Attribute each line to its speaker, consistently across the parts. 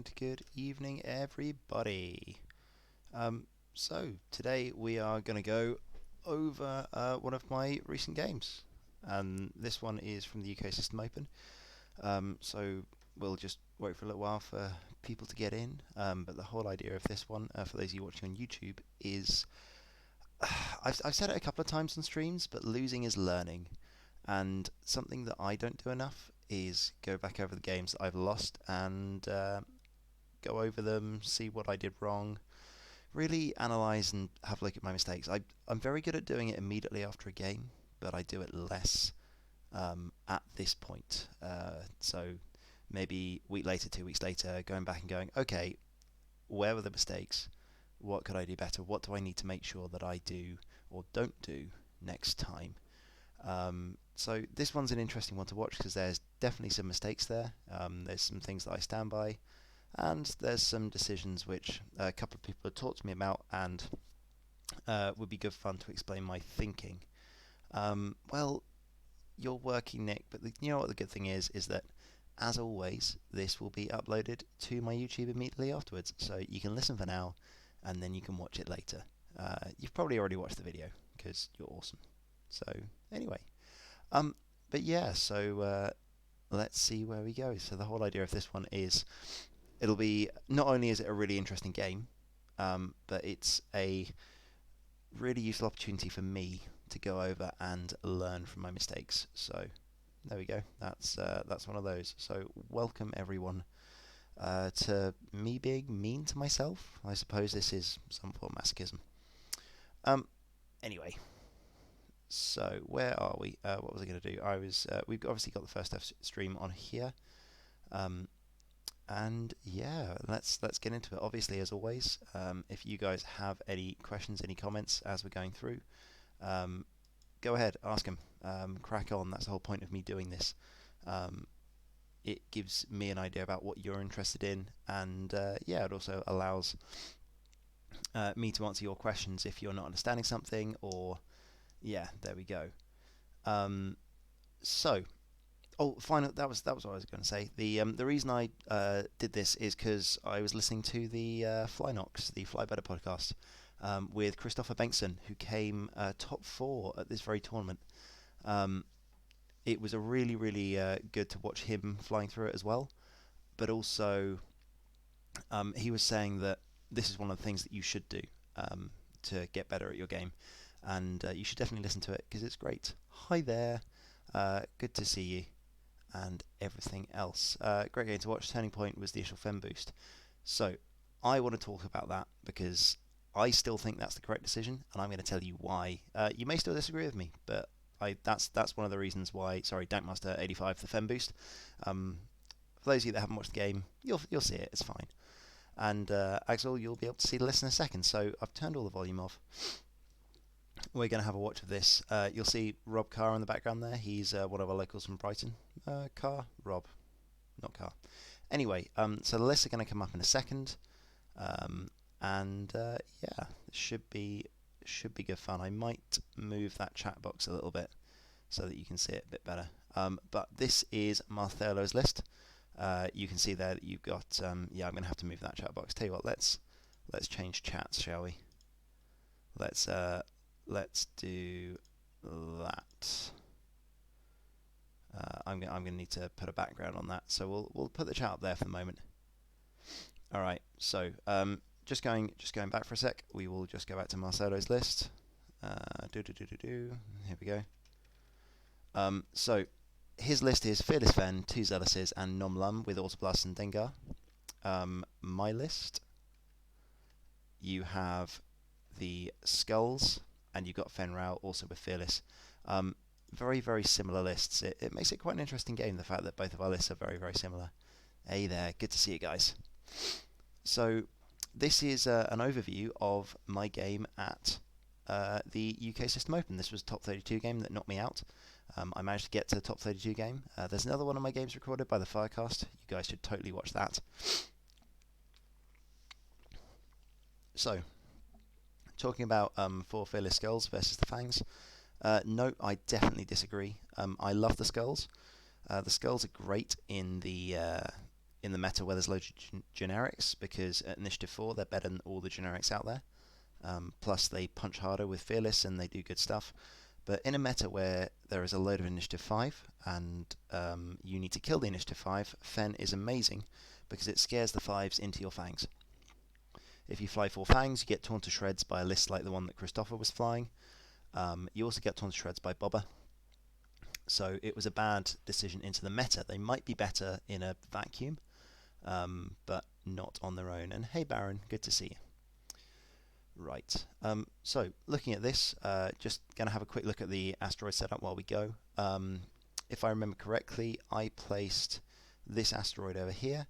Speaker 1: and good evening, everybody. So today we are going to go over one of my recent games, and this one is from the UK System Open. So we'll just wait for a little while for people to get in. But the whole idea of this one, for those of you watching on YouTube, is I've said it a couple of times on streams, but losing is learning. And something that I don't do enough is go back over the games that I've lost and go over them, see what I did wrong, really analyse and have a look at my mistakes. I'm very good at doing it immediately after a game, but I do it less at this point. So maybe a week later, 2 weeks later, going back and going, okay, where were the mistakes? What could I do better? What do I need to make sure that I do or don't do next time? So this one's an interesting one to watch because there's definitely some mistakes there. There's some things that I stand by, and there's some decisions which a couple of people have talked to me about, and would be good fun to explain my thinking. Well, you're working, Nick, but you know what the good thing is that, as always, this will be uploaded to my YouTube immediately afterwards, so you can listen for now, and then you can watch it later. You've probably already watched the video because you're awesome. So anyway, but yeah, so let's see where we go. So the whole idea of this one is it'll be, not only is it a really interesting game, but it's a really useful opportunity for me to go over and learn from my mistakes. So there we go. That's one of those. So welcome everyone to me being mean to myself. I suppose this is some form of masochism. Anyway. So where are we? What was I going to do? We've obviously got the first stream on here, and yeah, let's get into it. Obviously, as always, if you guys have any questions, any comments as we're going through, go ahead, ask them. Crack on. That's the whole point of me doing this. It gives me an idea about what you're interested in, and yeah, it also allows me to answer your questions if you're not understanding something, or yeah, there we go. So, final. That was what I was going to say. The reason I did this is because I was listening to the Flynox, the Fly Better podcast, with Christopher Bengtsson, who came top 4 at this very tournament. It was a really, really good to watch him flying through it as well. But also, he was saying that this is one of the things that you should do to get better at your game. And you should definitely listen to it because it's great. Hi there, good to see you, and everything else. Great game to watch. Turning Point was the initial Fem boost. So I want to talk about that because I still think that's the correct decision, and I'm going to tell you why. You may still disagree with me, but that's one of the reasons why. Sorry, Dankmaster 85 the Fem boost. For those of you that haven't watched the game, you'll see it. It's fine. And Axel, you'll be able to see the list in a second. So I've turned all the volume off. We're going to have a watch of this. You'll see Rob Carr in the background there. He's one of our locals from Brighton. Rob, not Carr. Anyway, so the lists are going to come up in a second, and yeah, it should be good fun. I might move that chat box a little bit so that you can see it a bit better. But this is Marcelo's list. You can see there that you've got. Yeah, I'm going to have to move that chat box. Tell you what, let's change chats, shall we? Let's do that. I'm going to need to put a background on that, so we'll put the chat up there for the moment. All right. So just going back for a sec. We will just go back to Marcelo's list. Here we go. So his list is Fearless Fen, 2 Zealouses, and Nom Lum with Autoblast and Dengar. My list. You have the Skulls, and you've got Fenrau also with Fearless. Very, very similar lists. It makes it quite an interesting game, the fact that both of our lists are very, very similar. Hey there, good to see you guys. So this is an overview of my game at the UK System Open. This was a top 32 game that knocked me out. I managed to get to the top 32 game. There's another one of my games recorded by the Firecast. You guys should totally watch that. So, talking about 4 Fearless Skulls versus the Fangs. No, I definitely disagree. I love the Skulls. The Skulls are great in the in the meta where there's loads of generics, because at Initiative 4 they're better than all the generics out there. Plus they punch harder with Fearless and they do good stuff. But in a meta where there is a load of Initiative 5 and you need to kill the Initiative 5, Fen is amazing because it scares the 5s into your Fangs. If you fly 4 Fangs, you get torn to shreds by a list like the one that Christopher was flying. You also get torn to shreds by Bobber. So it was a bad decision into the meta. They might be better in a vacuum, but not on their own. And hey Baron, good to see you. Right, so looking at this, just going to have a quick look at the asteroid setup while we go. If I remember correctly, I placed this asteroid over here.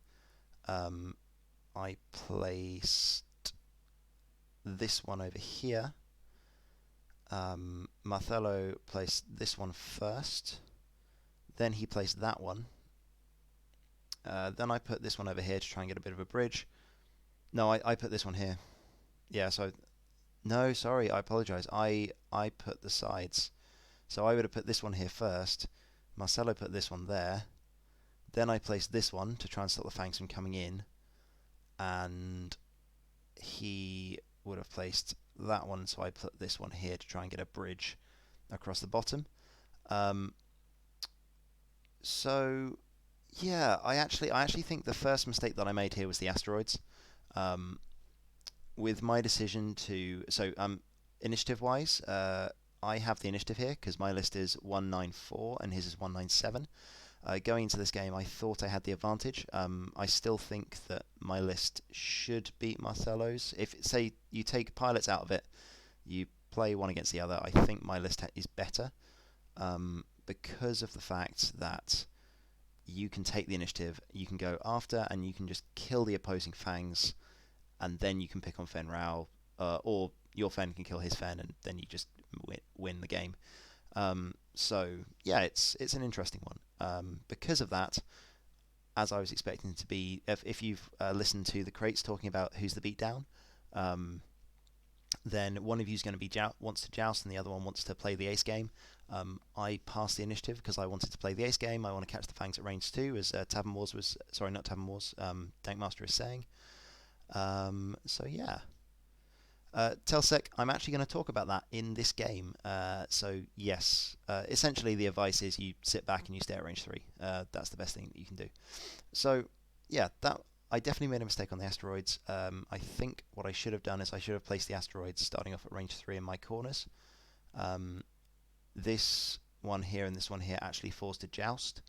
Speaker 1: I placed this one over here. Marcelo placed this one first. Then he placed that one. Then I put this one over here to try and get a bit of a bridge. No, I put this one here. Yeah, so no, sorry, I apologize. I put the sides. So I would have put this one here first. Marcelo put this one there. Then I placed this one to try and stop the Fangs from coming in. And he would have placed that one, so I put this one here to try and get a bridge across the bottom. So yeah, I actually think the first mistake that I made here was the asteroids. With my decision to initiative wise, I have the initiative here because my list is 194 and his is 197. Going into this game, I thought I had the advantage. I still think that my list should beat Marcelo's. If, say, you take pilots out of it, you play one against the other, I think my list is better because of the fact that you can take the initiative, you can go after, and you can just kill the opposing Fangs, and then you can pick on Fen Rao, or your Fen can kill his Fen, and then you just win the game. So yeah, it's an interesting one. Because of that, as I was expecting it to be, if you've listened to the crates talking about who's the beatdown, then one of you is going to be wants to joust, and the other one wants to play the ace game. I passed the initiative because I wanted to play the ace game. I want to catch the Fangs at range 2, as Tavern Wars was, sorry, not Tavern Wars, Dankmaster is saying. So yeah. Telsec, I'm actually going to talk about that in this game. So yes, essentially the advice is you sit back and you stay at range 3. That's the best thing that you can do. So yeah, that I definitely made a mistake on the asteroids. I think what I should have done is I should have placed the asteroids starting off at range 3 in my corners. This one here and this one here actually forced a joust,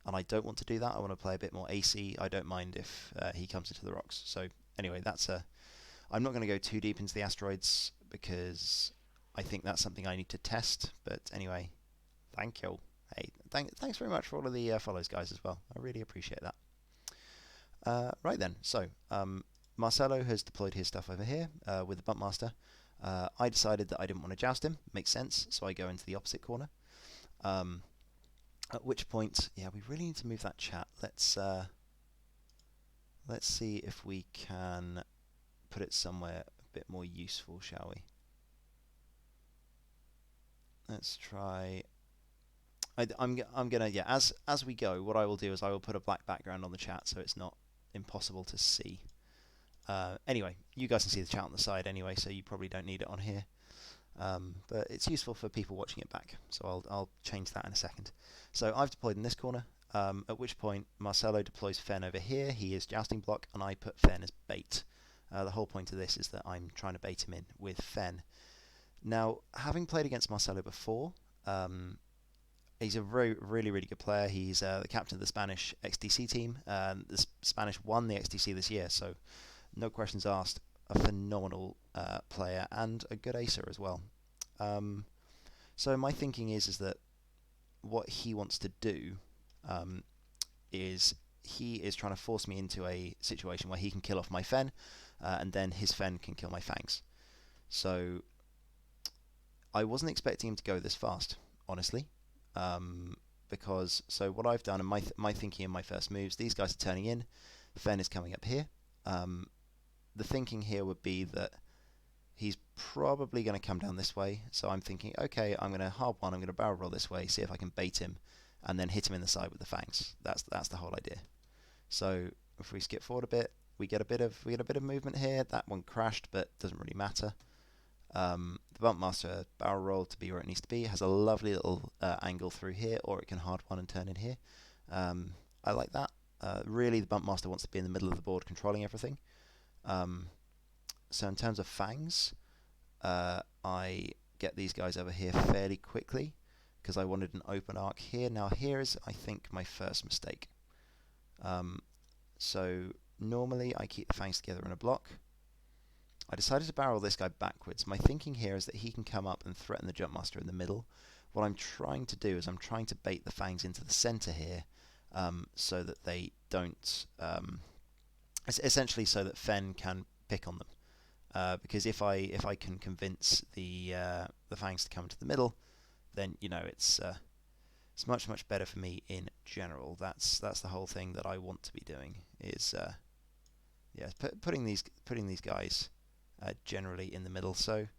Speaker 1: and I don't want to do that. I want to play a bit more AC. I don't mind if he comes into the rocks. So anyway, I'm not going to go too deep into the asteroids because I think that's something I need to test. But anyway, thank you. Hey, thanks very much for all of the follows, guys, as well. I really appreciate that. Right then, so Marcelo has deployed his stuff over here with the Bumpmaster. I decided that I didn't want to joust him. Makes sense, so I go into the opposite corner. At which point, yeah, we really need to move that chat. Let's see if we can put it somewhere a bit more useful, shall we? Let's try. I'm gonna, yeah, as we go, what I will do is I will put a black background on the chat so it's not impossible to see. Anyway, you guys can see the chat on the side anyway, so you probably don't need it on here. But it's useful for people watching it back, so I'll change that in a second. So I've deployed in this corner, at which point Marcelo deploys Fen over here. He is jousting block, and I put Fen as bait. The whole point of this is that I'm trying to bait him in with Fen. Now, having played against Marcelo before, he's a really good player. He's the captain of the Spanish XDC team. The Spanish won the XDC this year, so no questions asked. A phenomenal player and a good acer as well. So my thinking is that what he wants to do is he is trying to force me into a situation where he can kill off my Fen, and then his Fen can kill my Fangs. So I wasn't expecting him to go this fast, honestly, because so what I've done and my thinking in my first moves, these guys are turning in, Fen is coming up here. The thinking here would be that he's probably going to come down this way, so I'm thinking, okay, I'm going to hard one, I'm going to barrel roll this way, see if I can bait him, and then hit him in the side with the Fangs. That's the whole idea. So if we skip forward a bit, we get a bit of movement here. That one crashed, but doesn't really matter. The bump master barrel roll to be where it needs to be. It has a lovely little angle through here, or it can hard one and turn in here. I like that. Really, the bump master wants to be in the middle of the board, controlling everything. So in terms of fangs, I get these guys over here fairly quickly because I wanted an open arc here. Now here is, I think, my first mistake. So normally I keep the fangs together in a block. I decided to barrel this guy backwards. My thinking here is that he can come up and threaten the jump master in the middle. What I'm trying to do is I'm trying to bait the fangs into the center here, so that they don't, essentially so that Fen can pick on them. Because if I can convince the fangs to come to the middle, then it's much better for me in general. That's the whole thing that I want to be doing is putting these guys generally in the middle. So there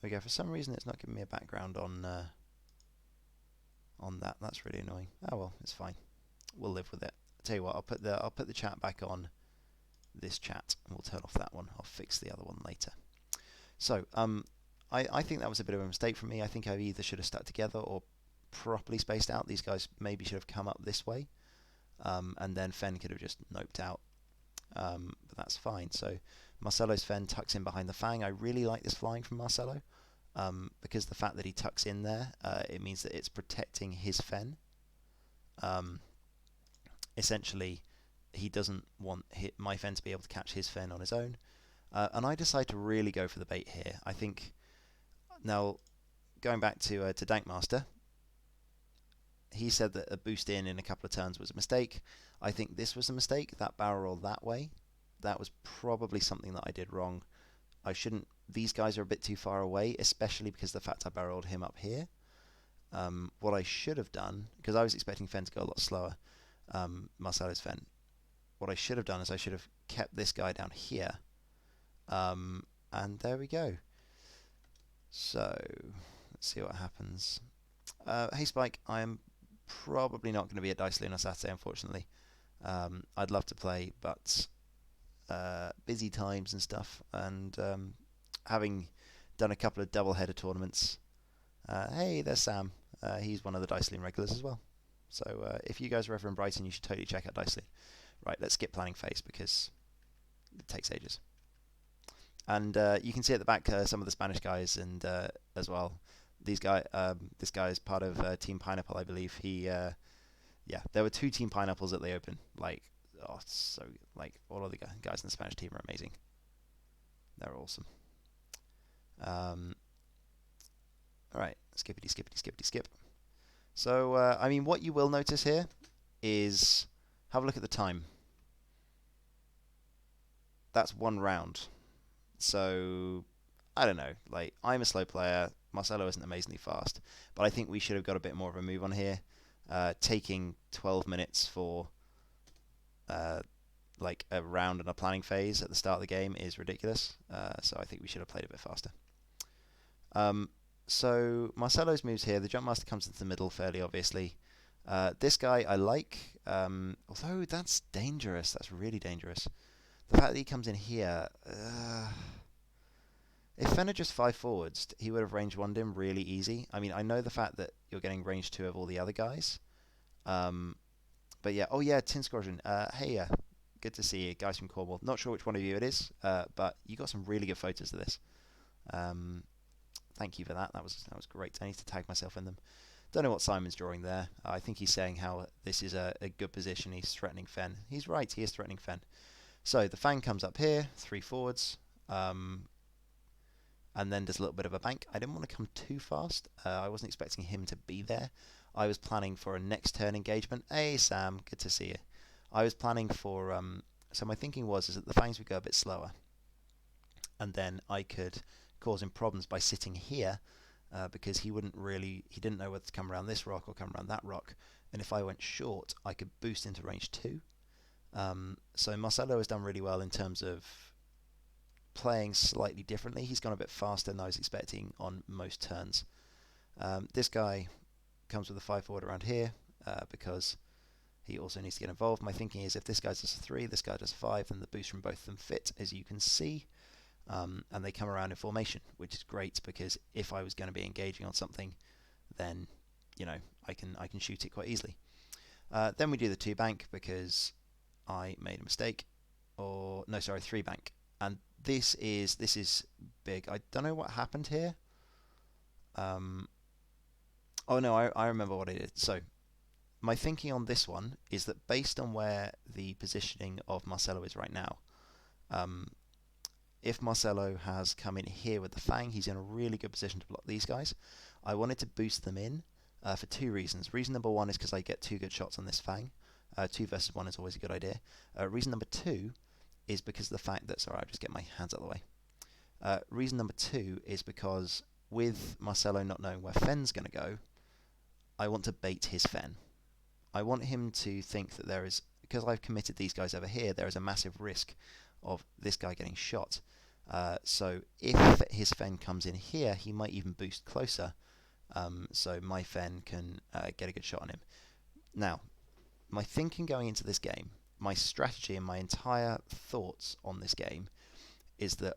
Speaker 1: we go. For some reason, it's not giving me a background on that. That's really annoying. Oh well, it's fine. We'll live with it. I'll tell you what. I'll put the chat back on this chat, and we'll turn off that one. I'll fix the other one later. So I think that was a bit of a mistake from me. I think I either should have stuck together or properly spaced out. These guys maybe should have come up this way, and then Fen could have just noped out. But that's fine. So Marcelo's Fen tucks in behind the Fang. I really like this flying from Marcelo, because the fact that he tucks in there, it means that it's protecting his Fen. Essentially, he doesn't want my Fen to be able to catch his Fen on his own. And I decide to really go for the bait here. I think, now, going back to Dankmaster, he said that a boost in a couple of turns was a mistake. I think this was a mistake. That barrel roll that way, that was probably something that I did wrong. I shouldn't. These guys are a bit too far away, especially because of the fact I barreled him up here. What I should have done, because I was expecting Fen to go a lot slower, Marcelo's Fen. What I should have done is I should have kept this guy down here. And there we go. So let's see what happens. Hey Spike, I am probably not going to be at Dicely on Saturday, unfortunately. I'd love to play, but busy times and stuff, and having done a couple of double-header tournaments. Hey, there's Sam. He's one of the Dicely regulars as well. So if you guys are ever in Brighton, you should totally check out Dicely. Right, let's skip planning phase because it takes ages. And you can see at the back some of the Spanish guys, and as well, this guy is part of Team Pineapple, I believe. There were 2 Team Pineapples at the Open. All of the guys in the Spanish team are amazing. They're awesome. All right, skippity skip. So I mean, what you will notice here is, have a look at the time. That's 1 round. So I don't know. I'm a slow player. Marcelo isn't amazingly fast, but I think we should have got a bit more of a move on here. Taking 12 minutes for a round and a planning phase at the start of the game is ridiculous. So I think we should have played a bit faster. So Marcelo's moves here. The jump master comes into the middle fairly obviously. This guy I like, although that's dangerous. That's really dangerous. The fact that he comes in here, if Fen had just 5 forwards, he would have range 1'd him really easy. I mean, I know the fact that you're getting range 2 of all the other guys. But yeah, oh yeah, Tin Squadron. Hey, good to see you, guys from Cornwall. Not sure which one of you it is, but you got some really good photos of this. Thank you for that. That was great. I need to tag myself in them. Don't know what Simon's drawing there. I think he's saying how this is a good position. He's threatening Fen. He's right. He is threatening Fen. So the Fang comes up here, 3 forwards, and then does a little bit of a bank. I didn't want to come too fast. I wasn't expecting him to be there. I was planning for a next turn engagement. Hey Sam, good to see you. I was planning for, so my thinking is that the Fangs would go a bit slower, and then I could cause him problems by sitting here, because he didn't know whether to come around this rock or come around that rock, and if I went short, I could boost into range 2. So Marcelo has done really well in terms of playing slightly differently. He's gone a bit faster than I was expecting on most turns. This guy comes with a 5 forward around here, because He also needs to get involved. My thinking is if this guy does a 3, this guy does a 5, then the boost from both of them fit, as you can see. And they come around in formation, which is great because if I was going to be engaging on something, then I can shoot it quite easily. Then we do the 2 bank because I made a mistake, or no, sorry, 3 bank, and this is big. I don't know what happened here. Oh no, I remember what I did. So my thinking on this one is that based on where the positioning of Marcelo is right now, if Marcelo has come in here with the Fang, he's in a really good position to block these guys. I wanted to boost them in for 2 reasons. Reason number 1 is because I get 2 good shots on this Fang. 2 versus 1 is always a good idea. Reason number 2 is because of the fact that... Sorry, I'll just get my hands out of the way. Reason number 2 is because with Marcelo not knowing where Fen's going to go, I want to bait his Fen. I want him to think that there is... Because I've committed these guys over here, there is a massive risk of this guy getting shot. So if his Fen comes in here, he might even boost closer. So my Fen can get a good shot on him. Now, my thinking going into this game, my strategy and my entire thoughts on this game is that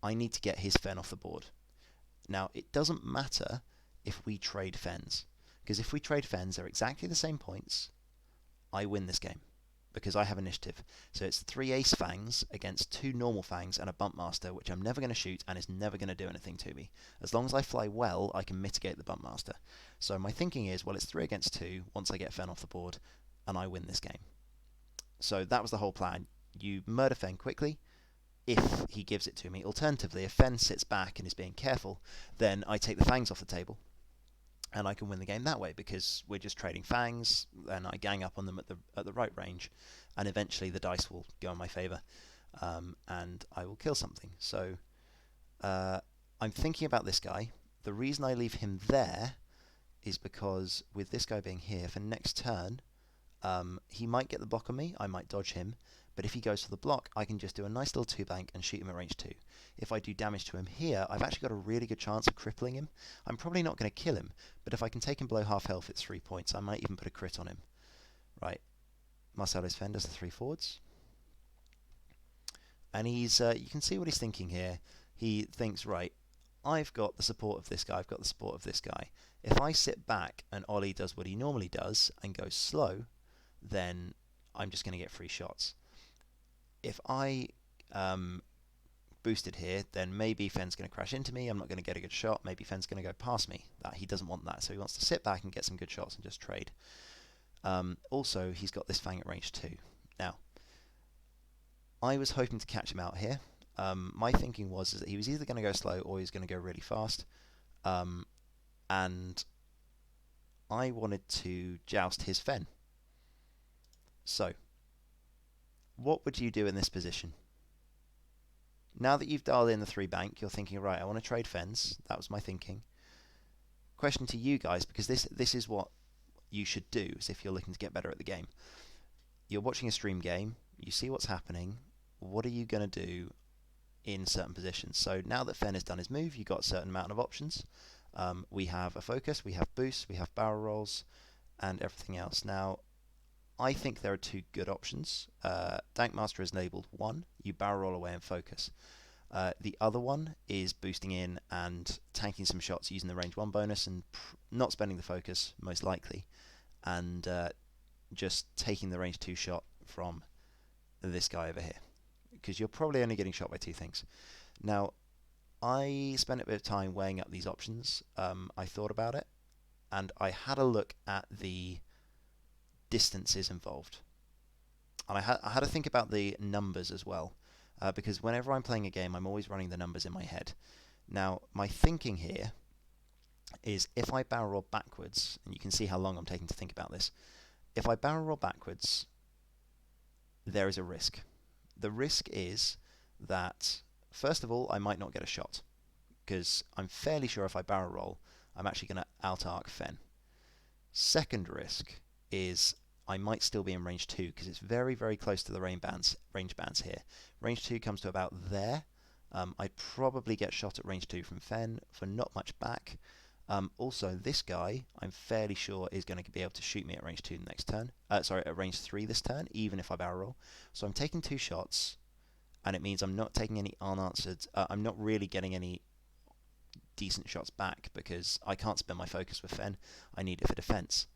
Speaker 1: I need to get his Fen off the board. Now, it doesn't matter if we trade Fens, because if we trade Fens, they're exactly the same points. I win this game because I have initiative. So it's 3 Ace Fangs against 2 normal Fangs and a Bump Master, which I'm never going to shoot and is never going to do anything to me. As long as I fly well, I can mitigate the Bump Master. So my thinking is, well, it's 3 against 2 once I get Fen off the board, and I win this game. So that was the whole plan. You murder Fen quickly if he gives it to me. Alternatively, if Fen sits back and is being careful, then I take the Fangs off the table. And I can win the game that way because we're just trading Fangs, and I gang up on them at the right range, and eventually the dice will go in my favour, and I will kill something. So I'm thinking about this guy. The reason I leave him there is because with this guy being here, for next turn, he might get the block on me, I might dodge him, but if he goes for the block, I can just do a nice little 2 bank and shoot him at range 2. If I do damage to him here, I've actually got a really good chance of crippling him. I'm probably not going to kill him, but if I can take him below half health, it's 3 points. I might even put a crit on him. Right, Marcelo's Fen does the 3 forwards. And he's, you can see what he's thinking here. He thinks, right, I've got the support of this guy, I've got the support of this guy. If I sit back and Oli does what he normally does and goes slow, then I'm just going to get free shots. If I boosted here, then maybe Fen's going to crash into me, I'm not going to get a good shot, maybe Fen's going to go past me. He doesn't want that, so he wants to sit back and get some good shots and just trade. Also, he's got this Fang at range 2. Now, I was hoping to catch him out here. My thinking was that he was either going to go slow or he was going to go really fast. And I wanted to joust his Fen. So, what would you do in this position? Now that you've dialed in the 3 bank, you're thinking, right, I want to trade Fens. That was my thinking. Question to you guys, because this is what you should do, is if you're looking to get better at the game. You're watching a stream game, you see what's happening, what are you going to do in certain positions? So now that Fen has done his move, you've got a certain amount of options. We have a focus, we have boosts, we have barrel rolls, and everything else. Now, I think there are 2 good options. Dank Master is labelled 1, you barrel roll away and focus. The other one is boosting in and tanking some shots using the range 1 bonus and not spending the focus, most likely, and just taking the range 2 shot from this guy over here, because you're probably only getting shot by 2 things. Now, I spent a bit of time weighing up these options. I thought about it, and I had a look at the distances involved, and I had to think about the numbers as well, because whenever I'm playing a game, I'm always running the numbers in my head. Now, my thinking here is if I barrel roll backwards, and you can see how long I'm taking to think about this, if I barrel roll backwards, there is a risk. The risk is that, first of all, I might not get a shot, because I'm fairly sure if I barrel roll, I'm actually going to out-arc Fen. Second risk is I might still be in range 2 because it's very, very close to the range bands here. Range 2 comes to about there. I'd probably get shot at range 2 from Fen for not much back. Also, this guy, I'm fairly sure, is going to be able to shoot me at range 2 the next turn. Sorry, at range 3 this turn, even if I barrel roll. So I'm taking 2 shots, and it means I'm not taking any unanswered. I'm not really getting any decent shots back because I can't spend my focus with Fen. I need it for defense.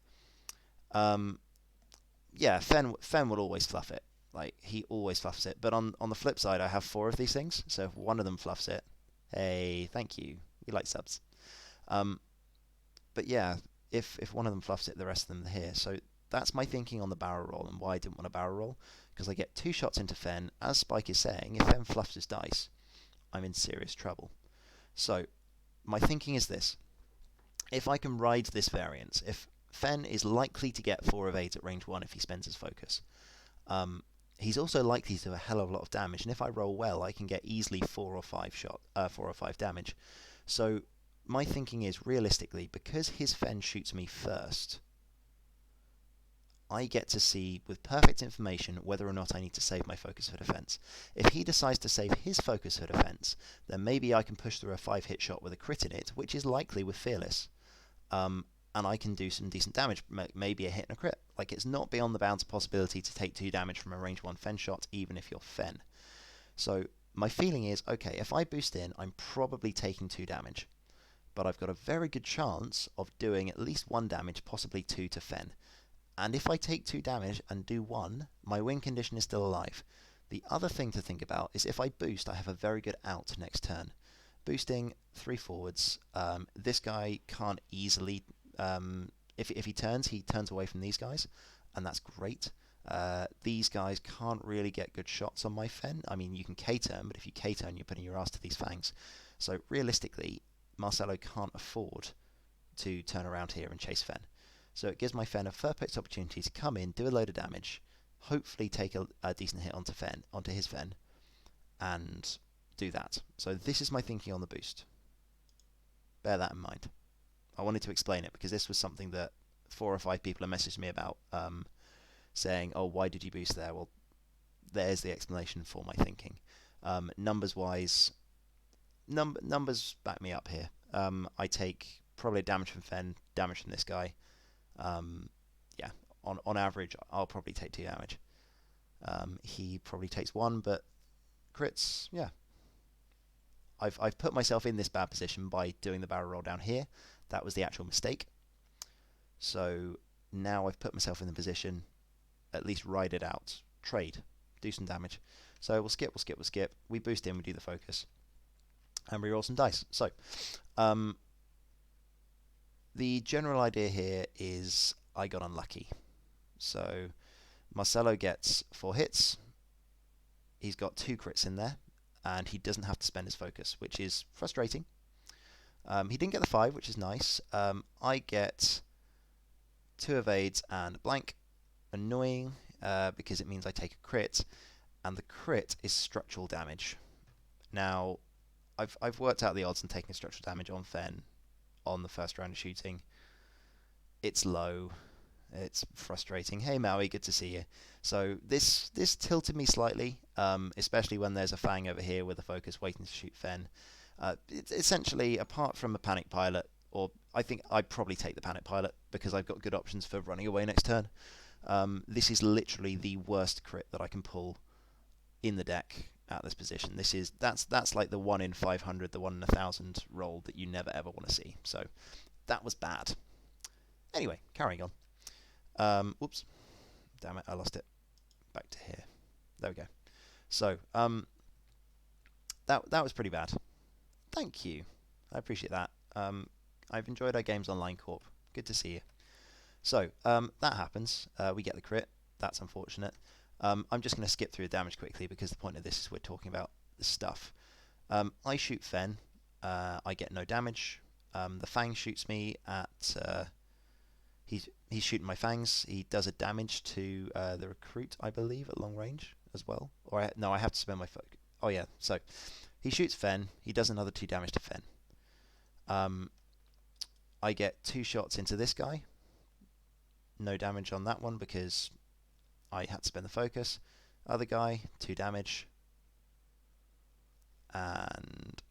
Speaker 1: Yeah, Fen will always fluff it. Like, he always fluffs it. But on the flip side, I have 4 of these things, so if one of them fluffs it, hey, thank you. We like subs. But yeah, if one of them fluffs it, the rest of them are here. So that's my thinking on the barrel roll and why I didn't want to barrel roll, because I get 2 shots into Fen. As Spike is saying, if Fen fluffs his dice, I'm in serious trouble. So my thinking is this. If I can ride this variance, if Fen is likely to get 4 of 8 at range 1 if he spends his focus, he's also likely to do a hell of a lot of damage, and if I roll well, I can get easily 4 or 5 damage. So my thinking is, realistically, because his Fen shoots me first, I get to see with perfect information whether or not I need to save my focus for defense. If he decides to save his focus for defense, then maybe I can push through a 5-hit shot with a crit in it, which is likely with Fearless. And I can do some decent damage, maybe a hit and a crit. Like, it's not beyond the bounds of possibility to take 2 damage from a range 1 Fen shot, even if you're Fen. So my feeling is, okay, if I boost in, I'm probably taking 2 damage. But I've got a very good chance of doing at least 1 damage, possibly 2 to Fen. And if I take 2 damage and do 1, my win condition is still alive. The other thing to think about is if I boost, I have a very good out next turn. Boosting 3 forwards, this guy can't easily... if he turns away from these guys, and that's great. These guys can't really get good shots on my Fen. I mean, you can K-turn, but if you K-turn, you're putting your ass to these fangs. So realistically, Marcelo can't afford to turn around here and chase Fen. So it gives my Fen a perfect opportunity to come in, do a load of damage, hopefully take a decent hit onto his Fen, and do that. So this is my thinking on the boost. Bear that in mind. I wanted to explain it because this was something that 4 or 5 people have messaged me about, saying, oh, why did you boost there? Well, there's the explanation for my thinking. Numbers-wise, numbers back me up here. I take probably damage from Fen, damage from this guy. Yeah, on average, I'll probably take 2 damage. He probably takes 1, but crits, yeah. I've put myself in this bad position by doing the barrel roll down here. That was the actual mistake. So now I've put myself in the position, at least ride it out, trade, do some damage. So we'll skip. We boost in, we do the focus, and we roll some dice. So the general idea here is I got unlucky. So Marcelo gets 4 hits. He's got 2 crits in there, and he doesn't have to spend his focus, which is frustrating. He didn't get the 5, which is nice. I get 2 evades and a blank. Annoying, because it means I take a crit, and the crit is structural damage. Now, I've worked out the odds on taking structural damage on Fen on the first round of shooting. It's low. It's frustrating. Hey Maui, good to see you. So this tilted me slightly, especially when there's a Fang over here with a focus waiting to shoot Fen. It's essentially, apart from a Panic Pilot, or I think I'd probably take the Panic Pilot because I've got good options for running away next turn. This is literally the worst crit that I can pull in the deck at this position. That's like the 1 in 500, the 1 in 1,000 roll that you never ever want to see. So that was bad. Anyway, carrying on. Whoops. Damn it, I lost it. Back to here. There we go. So, that was pretty bad. Thank you. I appreciate that. I've enjoyed our games online, Corp. Good to see you. So, that happens. We get the crit. That's unfortunate. I'm just going to skip through the damage quickly because the point of this is we're talking about the stuff. I shoot Fen. I get no damage. The Fang shoots me at... He's shooting my Fangs. He does a damage to the Recruit, I believe, at long range as well. Or no, I have to spend my focus. Oh yeah, so he shoots Fen. He does another 2 damage to Fen. I get 2 shots into this guy. No damage on that one because I had to spend the focus. Other guy, 2 damage. And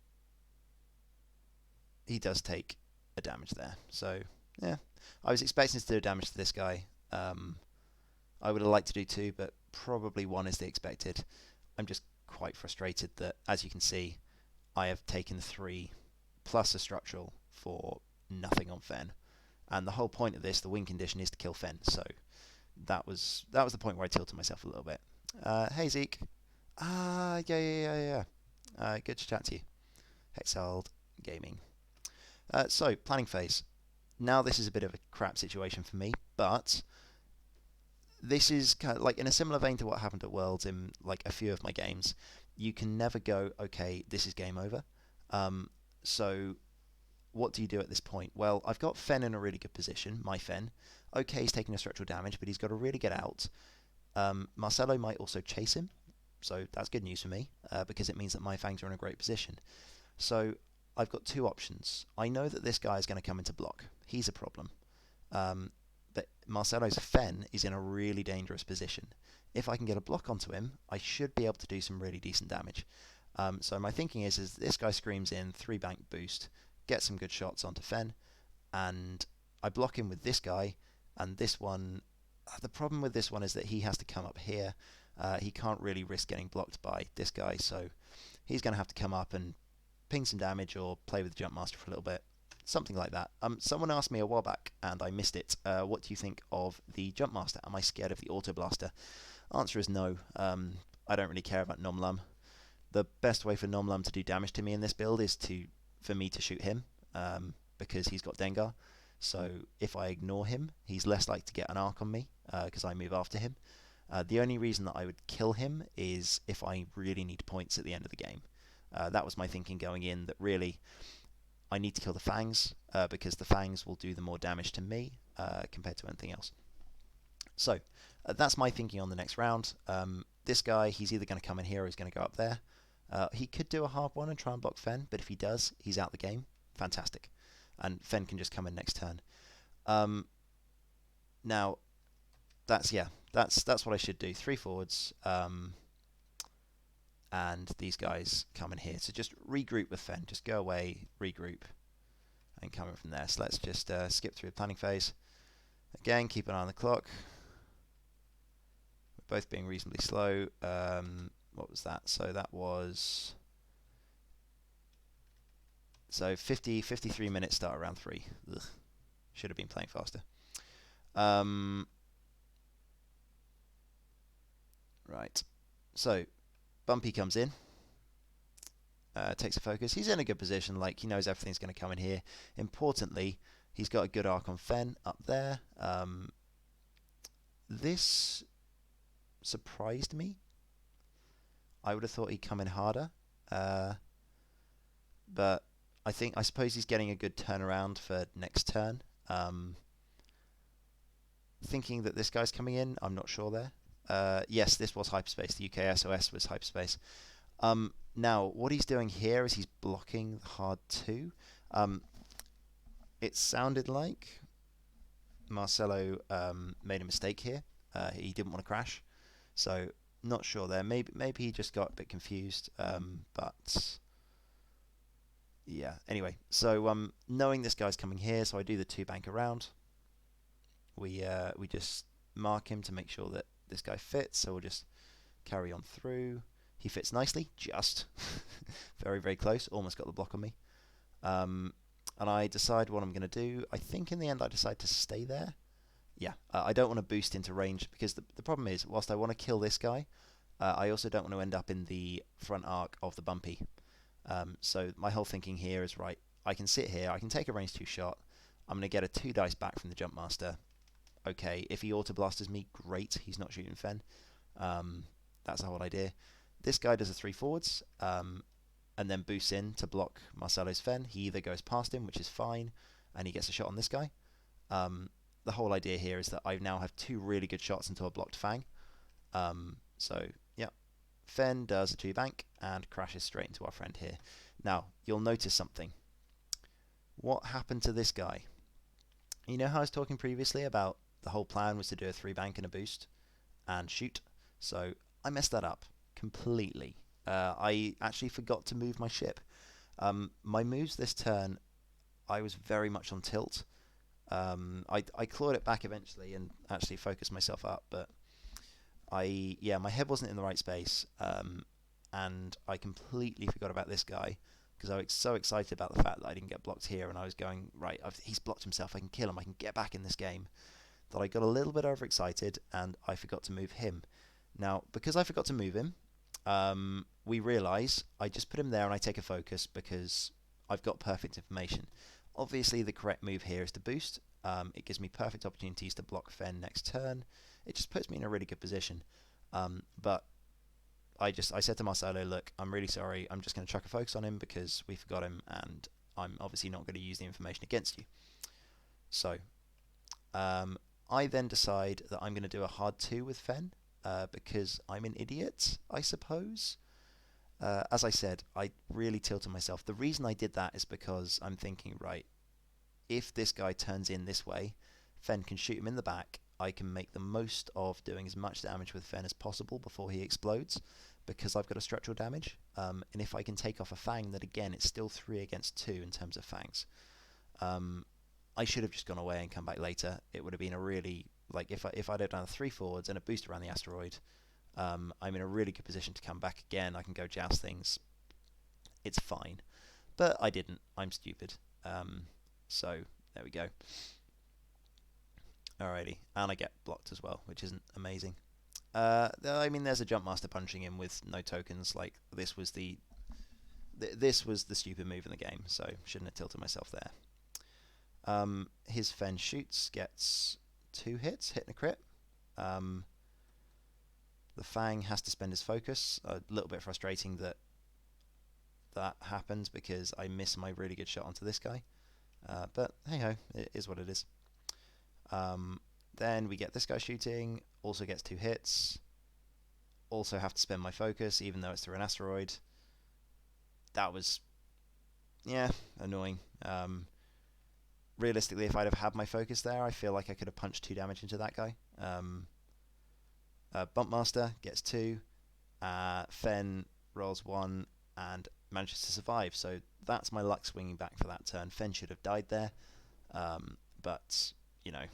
Speaker 1: he does take a damage there. So, yeah, I was expecting to do damage to this guy. I would have liked to do 2, but probably 1 is the expected. I'm just quite frustrated that, as you can see, I have taken 3 plus a structural for nothing on Fen. And the whole point of this, the win condition, is to kill Fen. So that was the point where I tilted myself a little bit. Hey Zeke. Yeah. Good to chat to you. Hexald Gaming. So, planning phase. Now this is a bit of a crap situation for me, but this is kind of like in a similar vein to what happened at Worlds in like a few of my games. You can never go, okay, this is game over. So what do you do at this point? Well, I've got Fen in a really good position, my Fen. Okay, he's taking a structural damage, but he's got to really get out. Marcelo might also chase him, so that's good news for me, because it means that my Fangs are in a great position. So I've got 2 options. I know that this guy is going to come into block. He's a problem. But Marcelo's Fen is in a really dangerous position. If I can get a block onto him, I should be able to do some really decent damage. So my thinking is this guy screams in 3 bank boost, get some good shots onto Fen, and I block him with this guy, and this one, the problem with this one is that he has to come up here. He can't really risk getting blocked by this guy, so he's going to have to come up and ping some damage or play with the Jump Master for a little bit. Something like that. Someone asked me a while back, and I missed it. What do you think of the Jump Master? Am I scared of the Auto Blaster? Answer is no. I don't really care about Nomlum. The best way for Nomlum to do damage to me in this build is for me to shoot him, because he's got Dengar. So if I ignore him, he's less likely to get an arc on me, because I move after him. The only reason that I would kill him is if I really need points at the end of the game. That was my thinking going in, that really I need to kill the Fangs, because the Fangs will do the more damage to me compared to anything else. So that's my thinking on the next round. This guy, he's either going to come in here or he's going to go up there. He could do a hard one and try and block Fen, but if he does, he's out the game. Fantastic. And Fen can just come in next turn. Now, that's what I should do. 3 forwards, and these guys come in here. So just regroup with Fen. Just go away, regroup, and come in from there. So let's just skip through the planning phase. Again, keep an eye on the clock. We're both being reasonably slow. What was that? So that was... So 53 minutes start around 3. Ugh. Should have been playing faster. Right. So Bumpy comes in. Takes a focus. He's in a good position. Like, he knows everything's going to come in here. Importantly, he's got a good arc on Fen up there. This surprised me. I would have thought he'd come in harder. But I suppose he's getting a good turnaround for next turn. Thinking that this guy's coming in, I'm not sure there. Yes, this was hyperspace. The UK SOS was hyperspace. Now, what he's doing here is he's blocking the hard 2. It sounded like Marcelo made a mistake here. He didn't want to crash. So, not sure there. Maybe he just got a bit confused. But... yeah, anyway, so knowing this guy's coming here, so I do the 2 bank around. We just mark him to make sure that this guy fits, so we'll just carry on through. He fits nicely, just. Very, very close, almost got the block on me. And I decide what I'm going to do. I think in the end I decide to stay there. Yeah, I don't want to boost into range, because the problem is, whilst I want to kill this guy, I also don't want to end up in the front arc of the Bumpy. So my whole thinking here is, right, I can sit here, I can take a range 2 shot, I'm going to get a 2 dice back from the Jump Master. Okay, if he auto blasters me, great, he's not shooting Fen. That's the whole idea. This guy does a 3 forwards, and then boosts in to block Marcelo's Fen. He either goes past him, which is fine, and he gets a shot on this guy. The whole idea here is that I now have 2 really good shots into a blocked Fang. So, yeah. Fen does a 2 bank and crashes straight into our friend here. Now, you'll notice something. What happened to this guy? You know how I was talking previously about the whole plan was to do a 3 bank and a boost and shoot? So I messed that up completely. I actually forgot to move my ship. My moves this turn I was very much on tilt. I clawed it back eventually and actually focused myself up, but yeah, my head wasn't in the right space, and I completely forgot about this guy because I was so excited about the fact that I didn't get blocked here, and I was going, right, he's blocked himself, I can kill him, I can get back in this game, that I got a little bit overexcited and I forgot to move him. Now, because I forgot to move him, we realise I just put him there and I take a focus because I've got perfect information. Obviously, the correct move here is to boost. It gives me perfect opportunities to block Fen next turn. It just puts me in a really good position. But I said to Marcelo, look, I'm really sorry. I'm just going to chuck a focus on him because we forgot him, and I'm obviously not going to use the information against you. So I then decide that I'm going to do a hard 2 with Fen because I'm an idiot, I suppose. As I said, I really tilted myself. The reason I did that is because I'm thinking, right, if this guy turns in this way, Fen can shoot him in the back. I can make the most of doing as much damage with Fen as possible before he explodes, because I've got a structural damage. And if I can take off a Fang, then again, it's still 3 against 2 in terms of Fangs. I should have just gone away and come back later. It would have been a really, like, if I'd have done 3 forwards and a boost around the asteroid, I'm in a really good position to come back again. I can go joust things. It's fine. But I didn't. I'm stupid. So, there we go. Alrighty. And I get blocked as well, which isn't amazing. I mean, there's a Jump Master punching him with no tokens. Like, this was the stupid move in the game, so shouldn't have tilted myself there. His Fen shoots, gets 2 hits, hit and a crit. The Fang has to spend his focus. A little bit frustrating that happens because I miss my really good shot onto this guy. But hey ho, it is what it is. Then we get this guy shooting, also gets 2 hits. Also have to spend my focus, even though it's through an asteroid. That was, yeah, annoying. Realistically, if I'd have had my focus there, I feel like I could have punched 2 damage into that guy. Bump Master gets 2. Fen rolls 1 and manages to survive. So that's my luck swinging back for that turn. Fen should have died there. But, you know,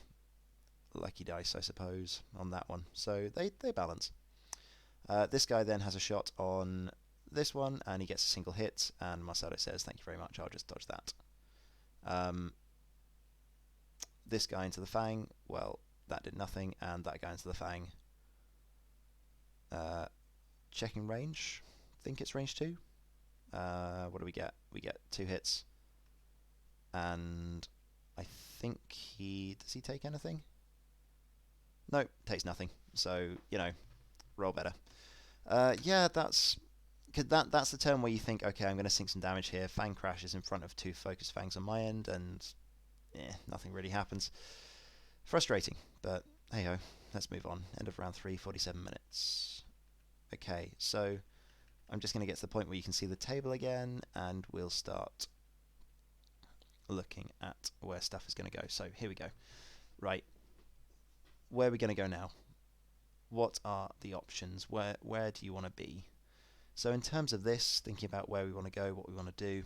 Speaker 1: lucky dice, I suppose, on that one. So they balance. This guy then has a shot on this one, and he gets a single hit, and Marcelo says, thank you very much, I'll just dodge that. This guy into the Fang, well, that did nothing, and that guy into the Fang. Checking range, think it's range 2. What do we get? We get 2 hits, and I think does he take anything? No, takes nothing. So, you know, roll better. Yeah, that's the turn where you think, okay, I'm going to sink some damage here. Fang crashes in front of 2 focus Fangs on my end, and nothing really happens. Frustrating, but hey ho, let's move on. End of round 3, 47 minutes. Okay, so I'm just going to get to the point where you can see the table again, and we'll start looking at where stuff is going to go. So here we go. Right, where are we going to go now? What are the options? Where do you want to be? So in terms of this, thinking about where we want to go, what we want to do,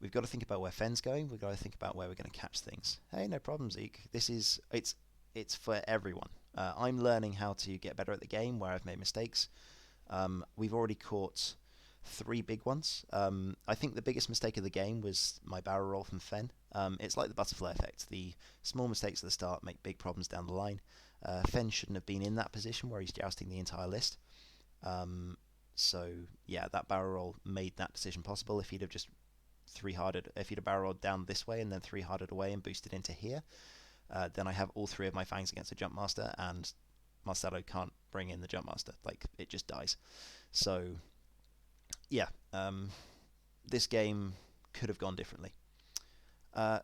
Speaker 1: we've got to think about where Fen's going. We've got to think about where we're going to catch things. Hey, no problem, Zeke. It's for everyone. I'm learning how to get better at the game where I've made mistakes. We've already caught 3 big ones. I think the biggest mistake of the game was my barrel roll from Fen. It's like the butterfly effect. The small mistakes at the start make big problems down the line. Fen shouldn't have been in that position where he's jousting the entire list. So yeah, that barrel roll made that decision possible. If he'd have just if he'd have barrel rolled down this way and then 3-harded away and boosted into here, then I have all 3 of my Fangs against a Jump Master, and Marcelo can't bring in the Jump Master. Like, it just dies. So yeah, this game could have gone differently.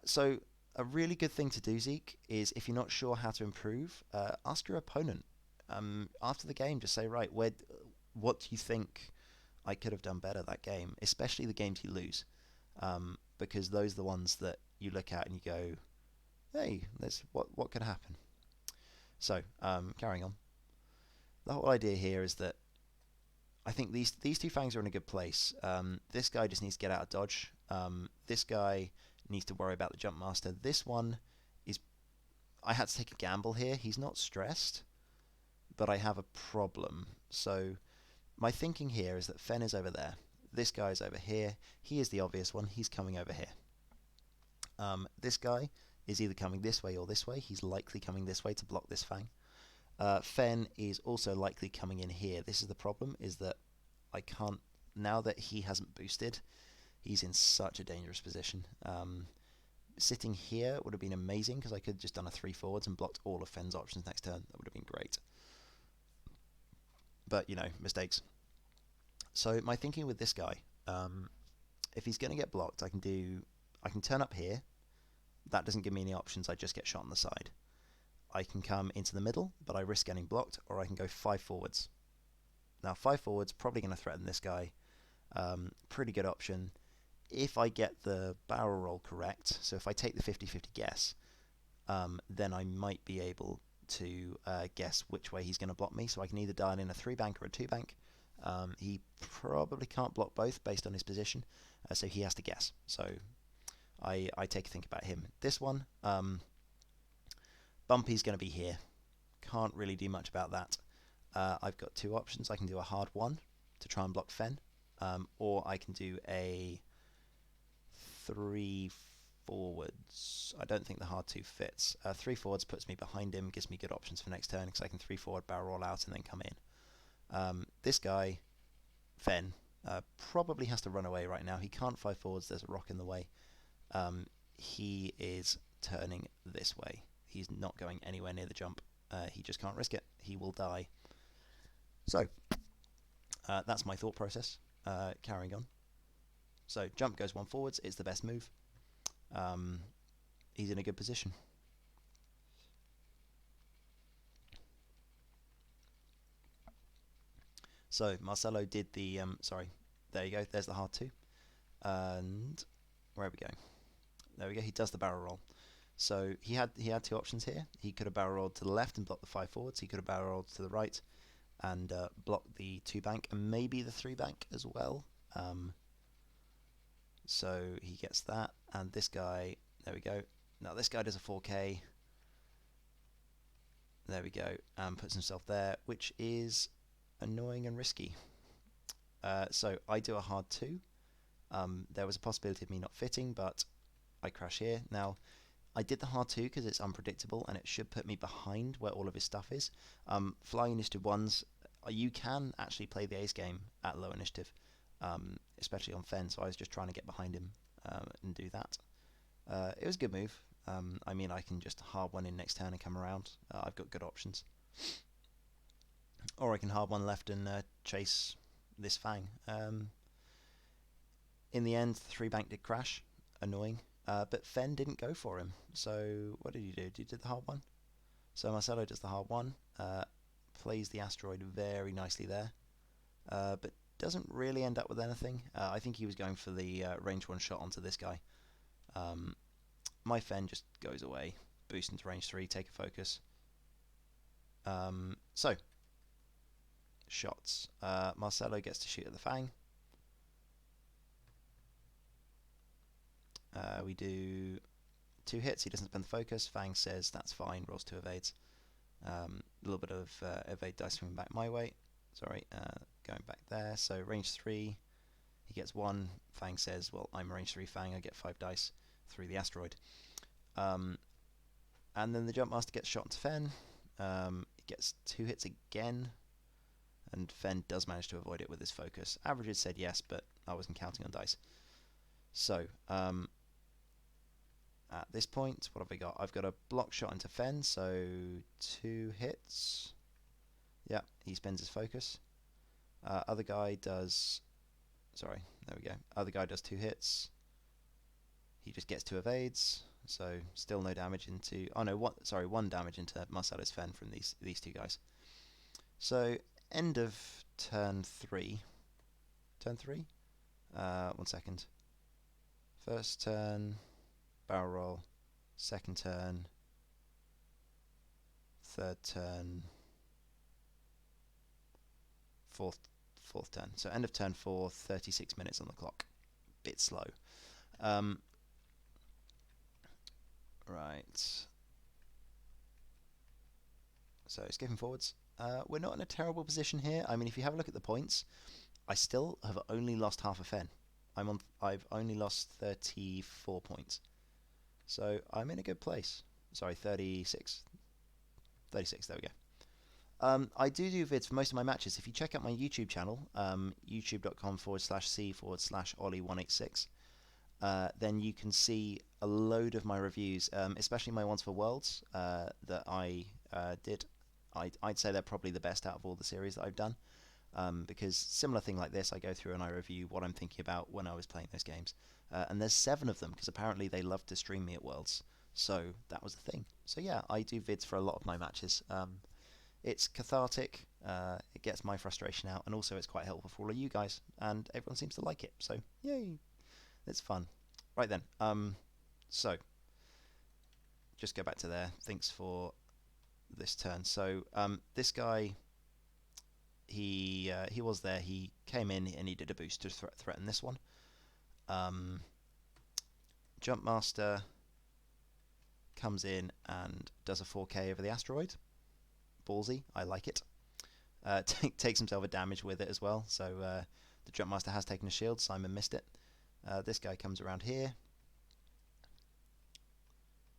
Speaker 1: So a really good thing to do, Zeke, is if you're not sure how to improve, ask your opponent. After the game, just say, right, what do you think I could have done better that game, especially the games you lose, because those are the ones that you look at and you go, hey, what could happen? So, carrying on. The whole idea here is that I think these two fangs are in a good place. This guy just needs to get out of dodge. This guy needs to worry about the jump master. This one is... I had to take a gamble here. He's not stressed, but I have a problem. So my thinking here is that Fen is over there. This guy is over here. He is the obvious one. He's coming over here. This guy is either coming this way or this way. He's likely coming this way to block this fang. Fen is also likely coming in here. This is the problem, is that I can't... Now that he hasn't boosted, he's in such a dangerous position. Sitting here would have been amazing, because I could have just done a 3 forwards and blocked all of Fen's options next turn. That would have been great. But, you know, mistakes. So my thinking with this guy, if he's going to get blocked, I can turn up here. That doesn't give me any options. I just get shot on the side. I can come into the middle, but I risk getting blocked, or I can go 5 forwards. Now 5 forwards, probably going to threaten this guy. Pretty good option. If I get the barrel roll correct, so if I take the 50-50 guess, then I might be able to guess which way he's going to block me. So I can either dial in a 3 bank or a 2 bank. He probably can't block both based on his position, so he has to guess. So I take a think about him. This one, Bumpy's going to be here. Can't really do much about that. I've got 2 options. I can do a hard 1 to try and block Fen, or I can do a 3 forwards. I don't think the hard 2 fits. 3 forwards puts me behind him, gives me good options for next turn, because I can 3 forward barrel roll out and then come in. This guy, Fen, probably has to run away right now. He can't 5 forwards. There's a rock in the way. He is turning this way. He's not going anywhere near the jump. He just can't risk it. He will die. So that's my thought process. Carrying on. So jump goes 1 forwards. It's the best move. He's in a good position. So Marcelo did the sorry. There you go. There's the hard 2. And where are we going? There we go. He does the barrel roll. So he had 2 options here. He could have barrel rolled to the left and blocked the 5 forwards. He could have barrel rolled to the right and blocked the 2 bank and maybe the 3 bank as well. So he gets that. And this guy, there we go. Now this guy does a 4K. There we go. And puts himself there, which is annoying and risky. So I do a hard 2. There was a possibility of me not fitting, but I crash here. Now, I did the hard 2 because it's unpredictable and it should put me behind where all of his stuff is. Flying initiative 1s, you can actually play the ace game at low initiative, especially on Fen, so I was just trying to get behind him and do that. It was a good move. I mean, I can just hard 1 in next turn and come around. I've got good options. Or I can hard 1 left and chase this Fang. In the end, the 3 bank did crash. Annoying. But Fen didn't go for him. So what did he do? Did he do the hard 1? So Marcelo does the hard 1. Plays the asteroid very nicely there. But doesn't really end up with anything. I think he was going for the range 1 shot onto this guy. My Fen just goes away. Boost into range 3. Take a focus. So shots. Marcelo gets to shoot at the Fang. We do 2 hits. He doesn't spend the focus. Fang says that's fine. Rolls 2 evades. A little bit of evade dice coming back my way. Sorry, going back there. So range 3. He gets 1. Fang says, well, I'm range 3 Fang. I get 5 dice through the asteroid. And then the jump master gets shot into Fen. He gets 2 hits again. And Fen does manage to avoid it with his focus. Averages said yes, but I wasn't counting on dice. So, at this point, what have I got? I've got a block shot into Fen, so 2 hits. Yeah, he spends his focus. Other guy does... Sorry, there we go. Other guy does 2 hits. He just gets 2 evades, so still no damage into... Oh no, 1 damage into Marcelo's Fen from these 2 guys. So, end of turn 3. Turn 3? 1 second. First turn, barrel roll. Second turn. Third turn. 4th turn. So end of turn 4, 36 minutes on the clock. Bit slow. Right. So skipping forwards. We're not in a terrible position here. I mean, if you have a look at the points, I still have only lost half a fen. I've only lost 34 points. So I'm in a good place. Sorry, 36. 36, there we go. I do vids for most of my matches. If you check out my YouTube channel, youtube.com/c/Oli186, then you can see a load of my reviews, especially my ones for Worlds that I did. I'd say they're probably the best out of all the series that I've done, because similar thing like this, I go through and I review what I'm thinking about when I was playing those games. And there's 7 of them, because apparently they love to stream me at Worlds. So that was the thing. So yeah, I do vids for a lot of my matches. It's cathartic, it gets my frustration out, and also it's quite helpful for all of you guys, and everyone seems to like it, so yay, it's fun. Right then, so just go back to there. Thanks for this turn. So this guy, he was there. He came in and he did a boost to threaten this one. Jumpmaster comes in and does a 4K over the asteroid. Ballsy, I like it. Takes himself a damage with it as well. So the Jumpmaster has taken a shield. Simon missed it. This guy comes around here.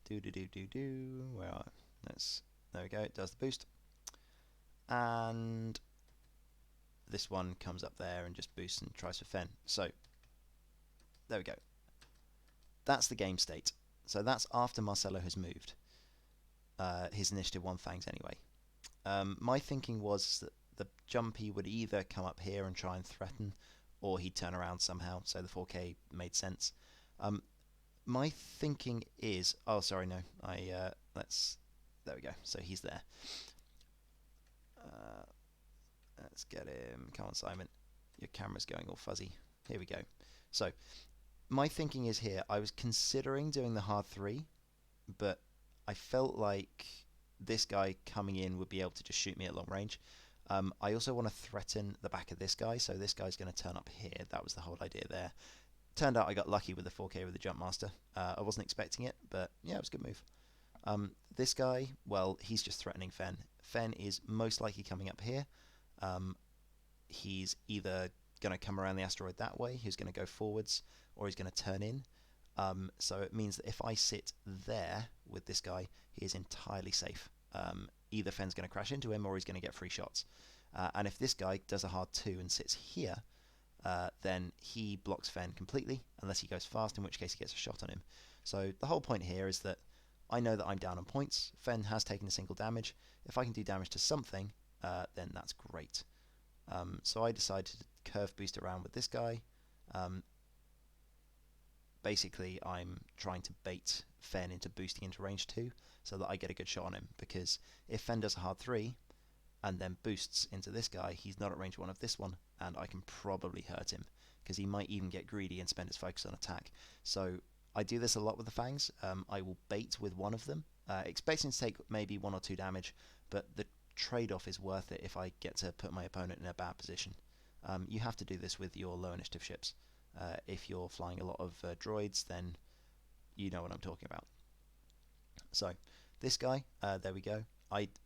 Speaker 1: Where are there we go, it does the boost. And this one comes up there and just boosts and tries for fen. So there we go. That's the game state. So that's after Marcelo has moved. His initiative 1 fangs anyway. My thinking was that the jumpy would either come up here and try and threaten, or he'd turn around somehow, so the 4K made sense. My thinking is... Oh, sorry, no. There we go. So he's there. Let's get him. Come on, Simon. Your camera's going all fuzzy. Here we go. So, my thinking is here. I was considering doing the hard 3, but I felt like this guy coming in would be able to just shoot me at long range. I also want to threaten the back of this guy, so this guy's going to turn up here. That was the whole idea there. Turned out I got lucky with the 4K with the Jumpmaster. I wasn't expecting it, but yeah, it was a good move. This guy, well, he's just threatening Fen. Fen is most likely coming up here. He's either going to come around the asteroid that way, he's going to go forwards, or he's going to turn in. So it means that if I sit there with this guy, he is entirely safe. Either Fen's going to crash into him, or he's going to get free shots. And if this guy does a hard 2 and sits here, then he blocks Fen completely, unless he goes fast, in which case he gets a shot on him. So the whole point here is that I know that I'm down on points. Fen has taken a single damage. If I can do damage to something, then that's great. So I decided to curve boost around with this guy. Basically, I'm trying to bait Fen into boosting into range 2 so that I get a good shot on him, because if Fen does a hard 3 and then boosts into this guy, he's not at range 1 of this one, and I can probably hurt him, because he might even get greedy and spend his focus on attack. So I do this a lot with the fangs. I will bait with one of them, expecting to take maybe 1 or 2 damage, but the trade-off is worth it if I get to put my opponent in a bad position. You have to do this with your low initiative ships. If you're flying a lot of droids, then you know what I'm talking about. So this guy, there we go.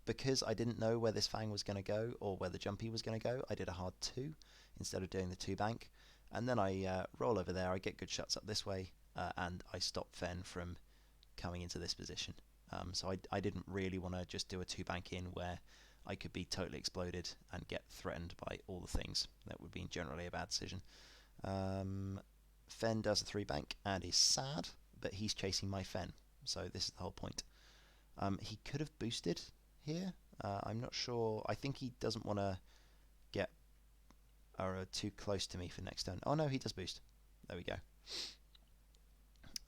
Speaker 1: Because I didn't know where this fang was going to go, or where the jumpy was going to go, I did a hard 2 instead of doing the 2 bank, and then I roll over there. I get good shots up this way, and I stop Fen from coming into this position. So I didn't really want to just do a 2 bank in where I could be totally exploded and get threatened by all the things. That would be generally a bad decision. Fen does a 3 bank and is sad, but he's chasing my Fen, so this is the whole point. He could have boosted here. I'm not sure. I think he doesn't want to get too close to me for next turn. Oh no, he does boost. There we go.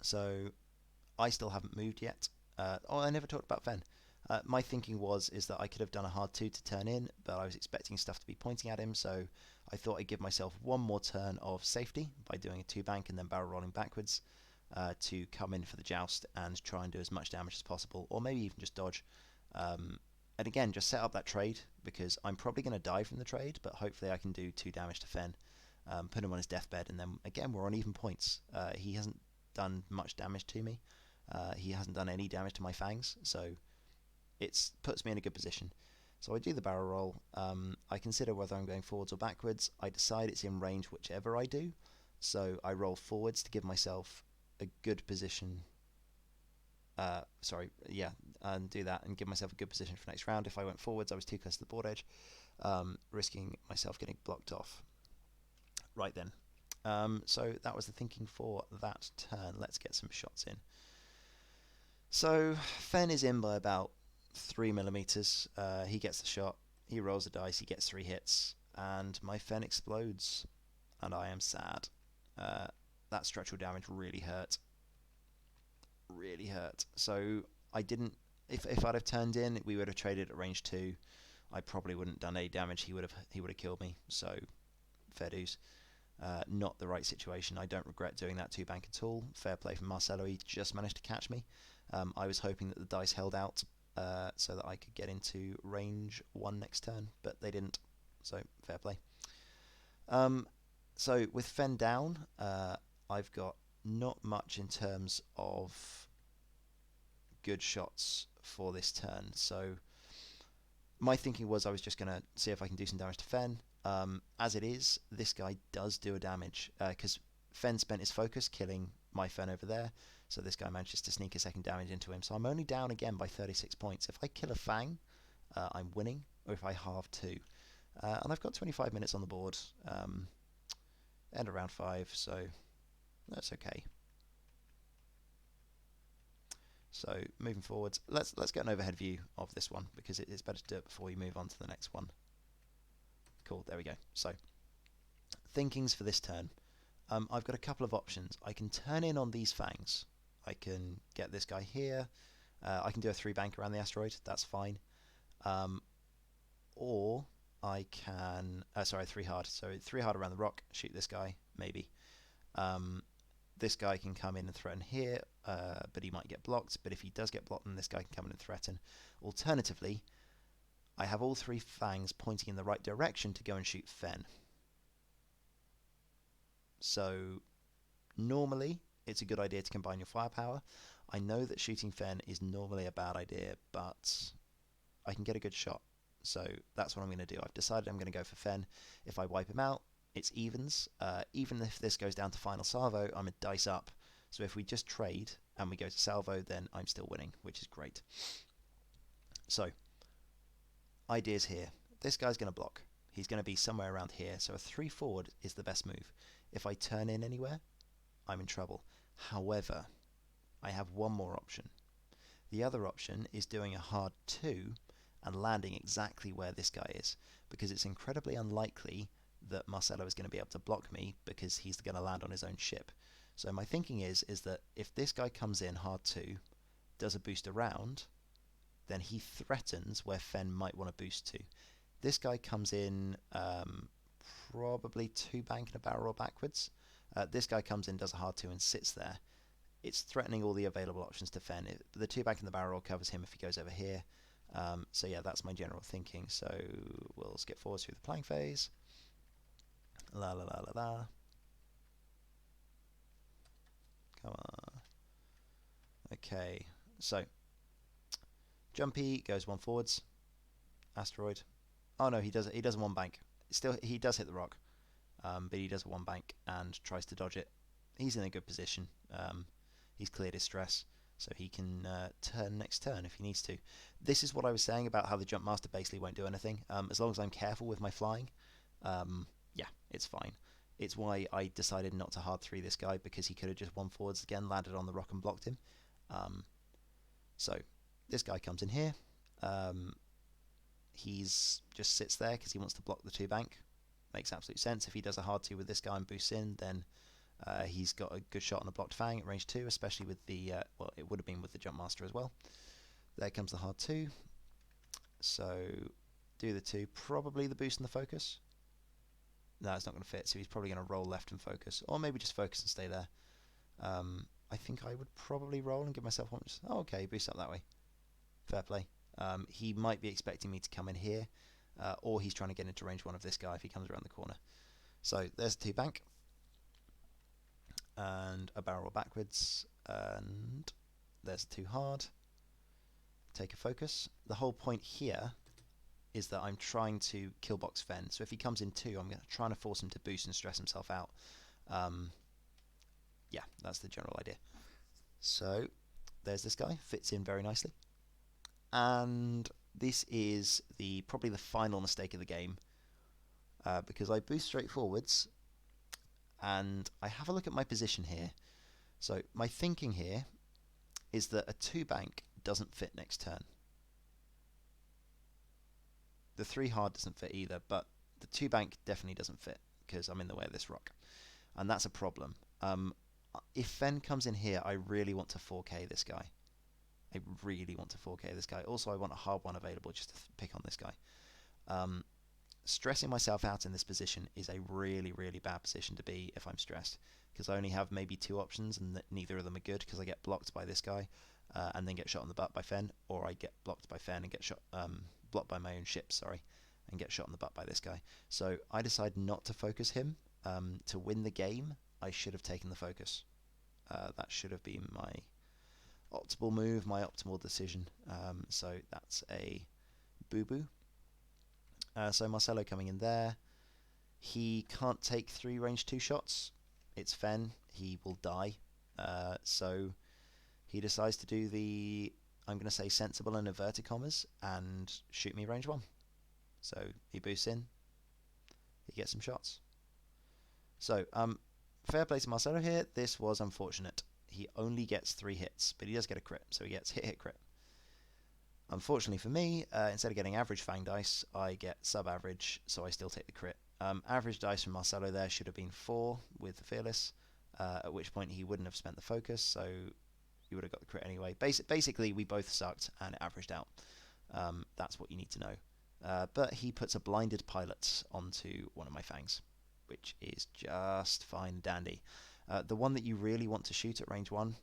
Speaker 1: So I still haven't moved yet. I never talked about Fen. My thinking is that I could have done a hard 2 to turn in, but I was expecting stuff to be pointing at him, so I thought I'd give myself one more turn of safety by doing a 2 bank and then barrel rolling backwards to come in for the joust and try and do as much damage as possible, or maybe even just dodge. And again, just set up that trade because I'm probably going to die from the trade, but hopefully I can do 2 damage to Fen, put him on his deathbed, and then again we're on even points. He hasn't done much damage to me. He hasn't done any damage to my fangs, so it puts me in a good position. So I do the barrel roll. I consider whether I'm going forwards or backwards. I decide it's in range whichever I do. So I roll forwards to give myself a good position. And do that and give myself a good position for next round. If I went forwards, I was too close to the board edge, risking myself getting blocked off. Right then. So that was the thinking for that turn. Let's get some shots in. So Fen is in by about 3 millimeters. He gets the shot. He rolls the dice. He gets 3 hits, and my Fen explodes, and I am sad. That structural damage really hurt. Really hurt. So I didn't. If I'd have turned in, we would have traded at range 2. I probably wouldn't have done any damage. He would have killed me. So fair dues. Not the right situation. I don't regret doing that 2 bank at all. Fair play from Marcelo. He just managed to catch me. I was hoping that the dice held out so that I could get into range 1 next turn, but they didn't. So fair play. So with Fen down, I've got not much in terms of good shots for this turn. So my thinking was I was just going to see if I can do some damage to Fen. As it is, this guy does do a damage because Fen spent his focus killing my Fen over there, so this guy manages to sneak a second damage into him. So I'm only down again by 36 points. If I kill a Fang, I'm winning, or if I halve 2. And I've got 25 minutes on the board, end of round 5, so that's okay. So moving forwards, let's get an overhead view of this one because it's better to do it before we move on to the next one. Cool, there we go. So thinkings for this turn. I've got a couple of options. I can turn in on these Fangs. I can get this guy here. I can do a 3 bank around the asteroid. That's fine. Or I can... 3 hard. So 3 hard around the rock. Shoot this guy, maybe. This guy can come in and threaten here, but he might get blocked. But if he does get blocked, then this guy can come in and threaten. Alternatively, I have all 3 Fangs pointing in the right direction to go and shoot Fen. So normally it's a good idea to combine your firepower. I know that shooting Fen is normally a bad idea, but I can get a good shot. So that's what I'm going to do. I've decided I'm going to go for Fen. If I wipe him out, it's evens. Even if this goes down to final salvo, I'm a dice up. So if we just trade and we go to salvo, then I'm still winning, which is great. So ideas here. This guy's going to block. He's going to be somewhere around here. So a 3 forward is the best move. If I turn in anywhere, I'm in trouble. However, I have one more option. The other option is doing a hard 2 and landing exactly where this guy is, because it's incredibly unlikely that Marcelo is going to be able to block me because he's going to land on his own ship. So my thinking is that if this guy comes in hard 2, does a boost around, then he threatens where Fen might want to boost to. This guy comes in probably 2 bank and a barrel roll backwards. This guy comes in, does a hard 2 and sits there. It's threatening all the available options to Fen. The 2 bank and the barrel roll covers him if he goes over here. So yeah, that's my general thinking. So we'll skip forward through the playing phase. La la la la la. Come on. Okay, so Jumpy goes 1 forwards. Asteroid. Oh no, he doesn't 1 bank. Still, he does hit the rock, but he does a 1 bank and tries to dodge it. He's in a good position. He's cleared his stress, so he can turn next turn if he needs to. This is what I was saying about how the Jump Master basically won't do anything. As long as I'm careful with my flying, yeah, it's fine. It's why I decided not to hard 3 this guy, because he could have just 1 forwards again, landed on the rock and blocked him. So this guy comes in here. He's just sits there because he wants to block the 2 bank. Makes absolute sense. If he does a hard 2 with this guy and boosts in, then he's got a good shot on a blocked Fang at range 2, especially with the, well, it would have been with the Jump Master as well. There comes the hard 2. So do the 2, probably the boost and the focus. No, it's not going to fit, so he's probably going to roll left and focus, or maybe just focus and stay there. I think I would probably roll and give myself one. Oh, okay, boost up that way. Fair play. He might be expecting me to come in here, or he's trying to get into range 1 of this guy if he comes around the corner. So there's a 2 bank, and a barrel roll backwards, and there's a 2 hard. Take a focus. The whole point here is that I'm trying to kill box Fen. So if he comes in 2, I'm trying to force him to boost and stress himself out. Yeah, that's the general idea. So there's this guy, fits in very nicely. And this is probably the final mistake of the game, because I boost straight forwards, and I have a look at my position here. So my thinking here is that a 2 bank doesn't fit next turn. The 3 hard doesn't fit either, but the 2 bank definitely doesn't fit because I'm in the way of this rock, and that's a problem. If Fen comes in here, I really want to 4K this guy. I really want to 4K this guy. Also, I want a hard one available just to pick on this guy. Stressing myself out in this position is a really, really bad position to be if I'm stressed, because I only have maybe 2 options, and neither of them are good, because I get blocked by this guy and then get shot in the butt by Fen, or I get blocked by Fen and get shot, blocked by my own ship, sorry, and get shot in the butt by this guy. So I decide not to focus him. To win the game, I should have taken the focus. That should have been my optimal move, my optimal decision. So that's a boo-boo. So Marcelo coming in there. He can't take 3 range 2 shots. It's Fen. He will die. So he decides to do the, I'm going to say, sensible in inverted commas and shoot me range 1. So he boosts in. He gets some shots. So fair play to Marcelo here. This was unfortunate. He only gets 3 hits, but he does get a crit. So he gets hit, crit. Unfortunately for me, instead of getting average Fang dice, I get sub-average, so I still take the crit. Average dice from Marcelo there should have been 4 with the Fearless, at which point he wouldn't have spent the focus, so he would have got the crit anyway. Basically, we both sucked, and it averaged out. That's what you need to know. But he puts a blinded pilot onto one of my Fangs, which is just fine dandy. The one that you really want to shoot at range 1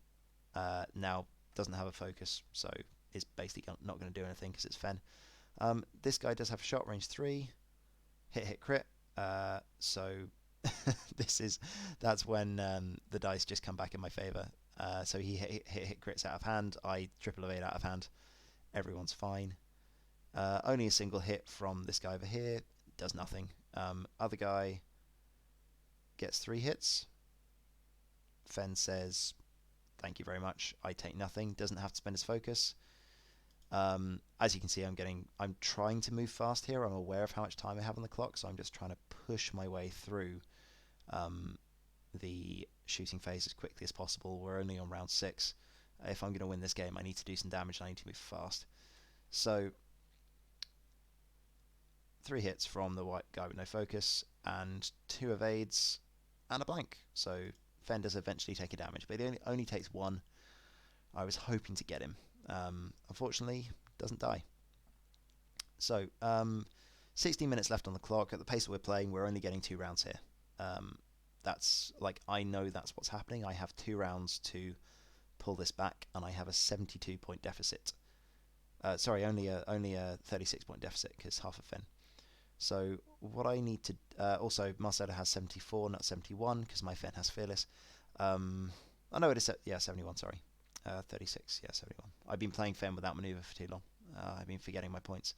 Speaker 1: now doesn't have a focus, so is basically not going to do anything because it's Fen. This guy does have a shot, range 3, hit, crit. So that's when the dice just come back in my favour. So he hit crits out of hand. I triple evade out of hand. Everyone's fine. Only a single hit from this guy over here does nothing. Other guy gets 3 hits. Fen says, "Thank you very much. I take nothing." Doesn't have to spend his focus. As you can see, I'm trying to move fast here. I'm aware of how much time I have on the clock, so I'm just trying to push my way through the shooting phase as quickly as possible. We're only on round 6. If I'm going to win this game, I need to do some damage and I need to move fast. So 3 hits from the white guy with no focus, and 2 evades, and a blank. So Fen does eventually take a damage, but he only takes 1. I was hoping to get him. Unfortunately, doesn't die. So 16 minutes left on the clock. At the pace that we're playing, we're only getting 2 rounds here. That's like, I know that's what's happening. I have 2 rounds to pull this back, and I have a 72-point deficit. Sorry, only a 36-point deficit because half a Fen. So what I need to also, Marcelo has 74, not 71, because my Fen has Fearless. Oh no, it is 71. Sorry, 36. Yeah, 71. I've been playing Fen without maneuver for too long. I've been forgetting my points.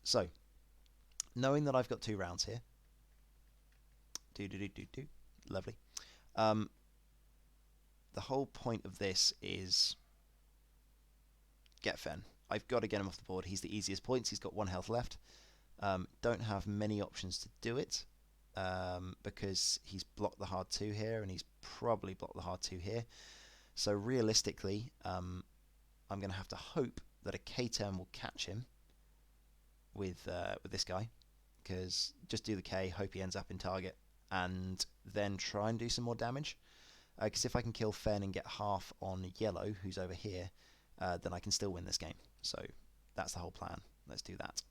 Speaker 1: So knowing that I've got 2 rounds here, lovely. The whole point of this is get Fen. I've got to get him off the board. He's the easiest points. He's got 1 health left. Don't have many options to do it because he's blocked the hard 2 here, and he's probably blocked the hard 2 here. So realistically, I'm going to have to hope that a K-turn will catch him with this guy, because just do the K, hope he ends up in target, and then try and do some more damage. Because if I can kill Fen and get half on yellow, who's over here, then I can still win this game. So that's the whole plan. Let's do that.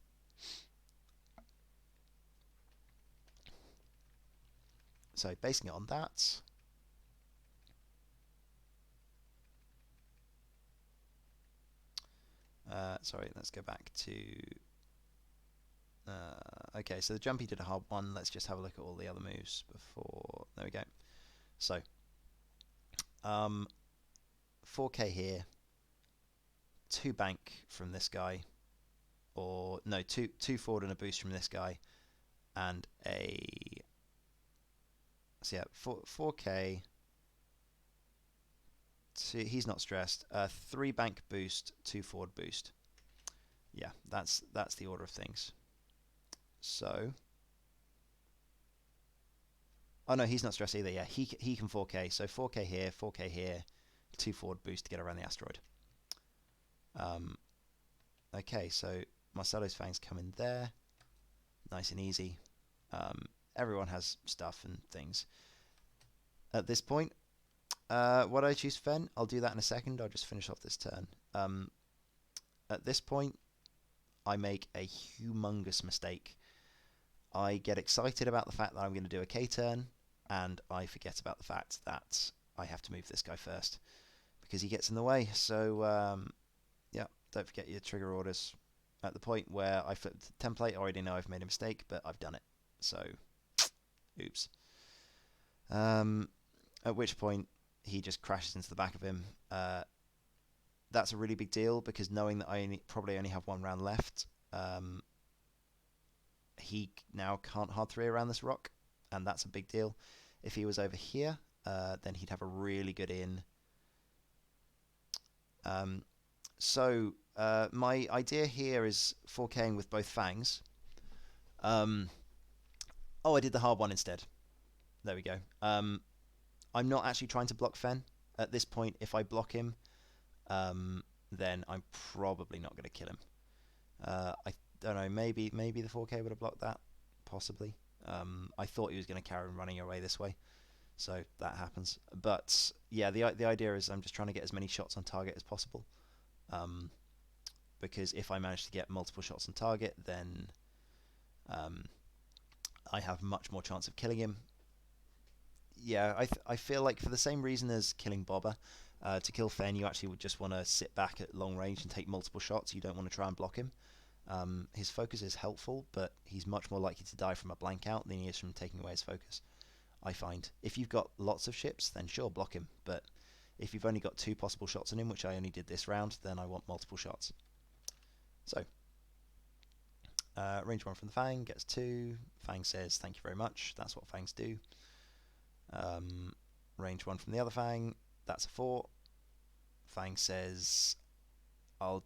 Speaker 1: So basing it on that, Sorry, let's go back to... okay, so the jumpy did a hard one. Let's just have a look at all the other moves before... There we go. So, 4k here, 2 bank from this guy, or no, two forward and a boost from this guy, and a... So yeah, 4k... he's not stressed. 3 bank boost, 2 forward boost. Yeah, that's the order of things. So, oh no, he's not stressed either. Yeah, he can 4k. So 4k here, 2 forward boost to get around the asteroid. Okay, so Marcelo's fangs come in there, nice and easy. Everyone has stuff and things. At this point, what I choose Fen, I'll do that in a second. I'll just finish off this turn. At this point, I make a humongous mistake. I get excited about the fact that I'm going to do a K-turn, and I forget about the fact that I have to move this guy first, because he gets in the way. So, yeah, don't forget your trigger orders. At the point where I flip the template, I already know I've made a mistake, but I've done it. So, oops. At which point, he just crashes into the back of him. That's a really big deal, because knowing that I probably only have 1 round left, he now can't hard 3 around this rock, and that's a big deal. If he was over here, then he'd have a really good in. So my idea here is 4King with both fangs. Oh, I did the hard one instead. There we go. I'm not actually trying to block Fen. At this point, if I block him, then I'm probably not going to kill him. I don't know, maybe the 4K would have blocked that, possibly. I thought he was going to carry him running away this way, so that happens. But yeah, the idea is I'm just trying to get as many shots on target as possible, because if I manage to get multiple shots on target, then I have much more chance of killing him. Yeah, I feel like for the same reason as killing Bobber, to kill Fen, you actually would just want to sit back at long range and take multiple shots. You don't want to try and block him. His focus is helpful, but he's much more likely to die from a blank out than he is from taking away his focus, I find. If you've got lots of ships, then sure, block him. But if you've only got 2 possible shots on him, which I only did this round, then I want multiple shots. So, range 1 from the Fang, gets 2. Fang says, thank you very much. That's what Fangs do. Range 1 from the other Fang, that's a 4. Fang says, I'll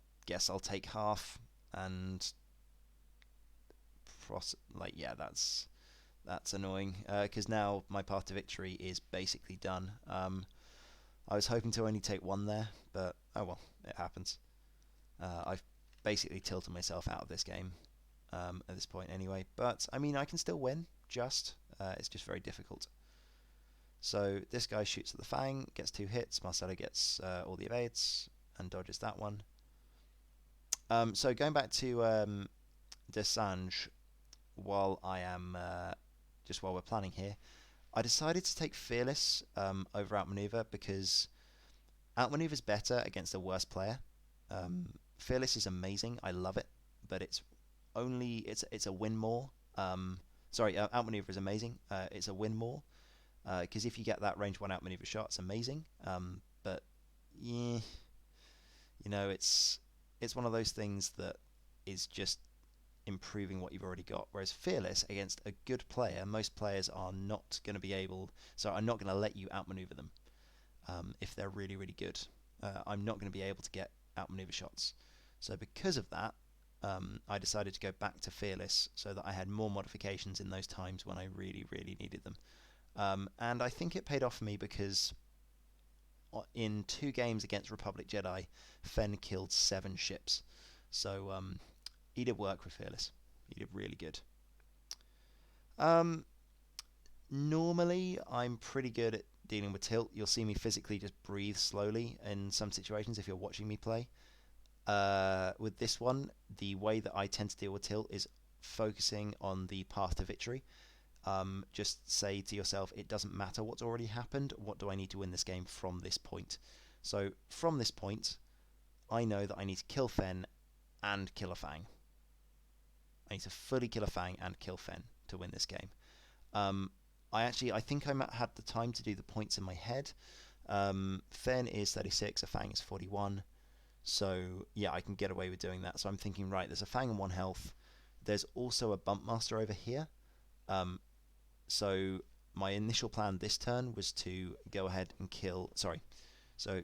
Speaker 1: take half, and yeah, that's annoying, because now my path to victory is basically done. I was hoping to only take 1 there, but oh well, it happens. I've basically tilted myself out of this game at this point anyway, but I mean, I can still win, it's just very difficult. So this guy shoots at the Fang, gets 2 hits. Marcelo gets all the evades and dodges that one. So going back to Desange, while we're planning here, I decided to take Fearless over Outmaneuver, because Outmaneuver is better against a worse player. Fearless is amazing, I love it, but it's a win more. Outmaneuver is amazing. It's a win more. Because if you get that range 1 outmaneuver shot, it's amazing. But yeah, it's one of those things that is just improving what you've already got. Whereas Fearless against a good player, most players are not going to be able. So I'm not going to let you outmaneuver them if they're really, really good. I'm not going to be able to get outmaneuver shots. So because of that, I decided to go back to Fearless so that I had more modifications in those times when I really, really needed them. And I think it paid off for me, because in 2 games against Republic Jedi, Fen killed 7 ships. So he did work with Fearless. He did really good. Normally, I'm pretty good at dealing with tilt. You'll see me physically just breathe slowly in some situations if you're watching me play. With this one, the way that I tend to deal with tilt is focusing on the path to victory. Just say to yourself, it doesn't matter what's already happened. What do I need to win this game from this point? So from this point, I know that I need to kill Fen and kill a Fang. I need to fully kill a Fang and kill Fen to win this game. I think I had the time to do the points in my head. Fen is 36, a Fang is 41. So, yeah, I can get away with doing that. So I'm thinking, right, there's a Fang on 1 health. There's also a Bump Master over here. So my initial plan this turn was to go ahead and kill... Sorry. So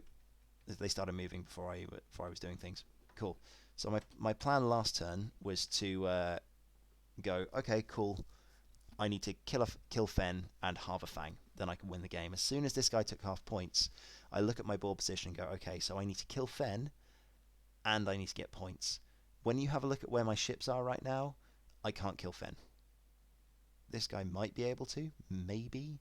Speaker 1: they started moving before I was doing things. Cool. So my plan last turn was to go, okay, cool. I need to kill Fen and halve a Fang. Then I can win the game. As soon as this guy took half points, I look at my board position and go, okay, so I need to kill Fen and I need to get points. When you have a look at where my ships are right now, I can't kill Fen. This guy might be able to, maybe,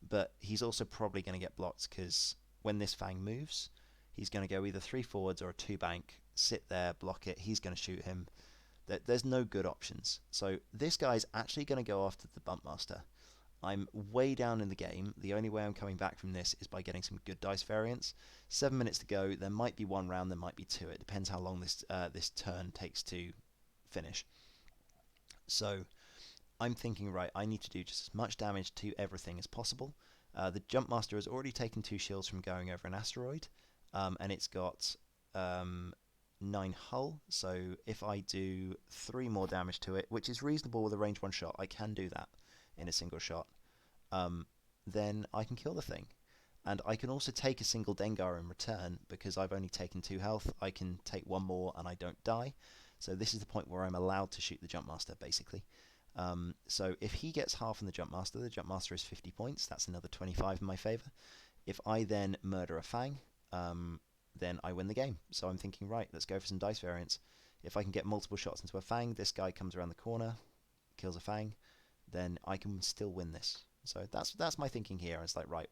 Speaker 1: but he's also probably going to get blocked because when this Fang moves, he's going to go either 3 forwards or a 2 bank, sit there, block it, he's going to shoot him. There's no good options. So this guy's actually going to go after the Bump Master. I'm way down in the game. The only way I'm coming back from this is by getting some good dice variance. 7 minutes to go. There might be 1 round, there might be 2. It depends how long this turn takes to finish. So I'm thinking, right, I need to do just as much damage to everything as possible. The Jump Master has already taken 2 shields from going over an asteroid, and it's got 9 hull, so if I do 3 more damage to it, which is reasonable with a range 1 shot, I can do that in a single shot, then I can kill the thing. And I can also take a single Dengar in return, because I've only taken 2 health. I can take 1 more and I don't die. So this is the point where I'm allowed to shoot the Jump Master, basically. So if he gets half on the Jump Master is 50 points. That's another 25 in my favour. If I then murder a Fang, then I win the game. So I'm thinking, right, let's go for some dice variance. If I can get multiple shots into a Fang, this guy comes around the corner, kills a Fang, then I can still win this. So that's my thinking here. It's like, right,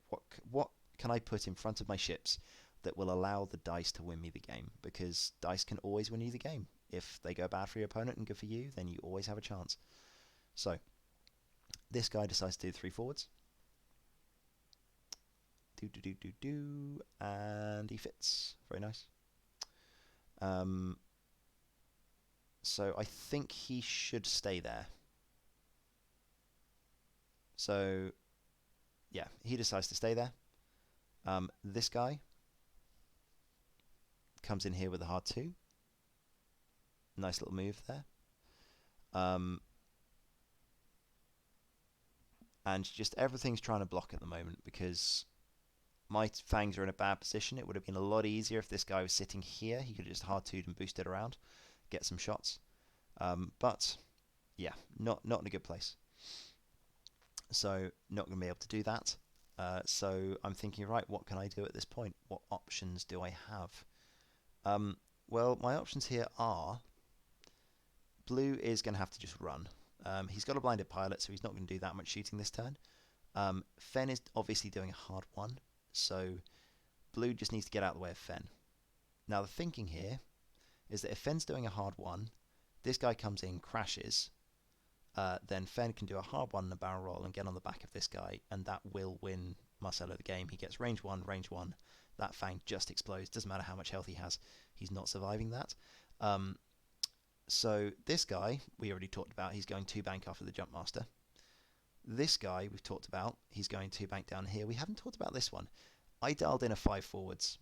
Speaker 1: what can I put in front of my ships that will allow the dice to win me the game? Because dice can always win you the game. If they go bad for your opponent and good for you, then you always have a chance. So this guy decides to do 3 forwards. And he fits. Very nice. So I think he should stay there. So yeah, he decides to stay there. This guy comes in here with a hard 2. Nice little move there. And just everything's trying to block at the moment because my Fangs are in a bad position. It would have been a lot easier if this guy was sitting here. He could have just hard 2'd and boosted around, get some shots. But yeah, not in a good place. So not going to be able to do that. So I'm thinking, right, what can I do at this point? What options do I have? Well, my options here are Blue is going to have to just run. He's got a blinded pilot, so he's not going to do that much shooting this turn. Fen is obviously doing a hard 1, so Blue just needs to get out of the way of Fen. Now the thinking here is that if Fen's doing a hard 1, this guy comes in, crashes, then Fen can do a hard 1 and a barrel roll and get on the back of this guy, and that will win Marcelo the game. He gets range 1, that Fang just explodes. Doesn't matter how much health he has, he's not surviving that. So this guy, we already talked about, he's going 2 bank after the Jump Master. This guy, we've talked about, he's going 2 bank down here. We haven't talked about this one. I dialed in a 5 forwards.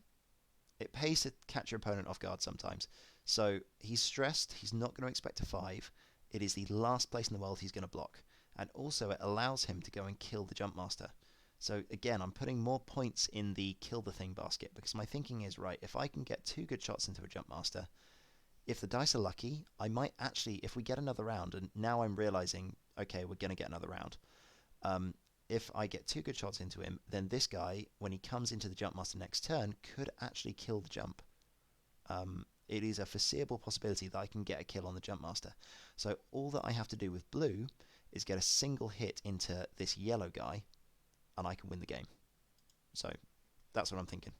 Speaker 1: It pays to catch your opponent off guard sometimes. So he's stressed, he's not going to expect a 5. It is the last place in the world he's going to block. And also it allows him to go and kill the Jump Master. So again, I'm putting more points in the kill the thing basket, because my thinking is, right, if I can get 2 good shots into a Jump Master, if the dice are lucky, I might actually, if we get another round, and now I'm realizing, okay, we're going to get another round. If I get 2 good shots into him, then this guy, when he comes into the Jump Master next turn, could actually kill the jump. It is a foreseeable possibility that I can get a kill on the Jump Master. So all that I have to do with Blue is get a single hit into this yellow guy, and I can win the game. So that's what I'm thinking.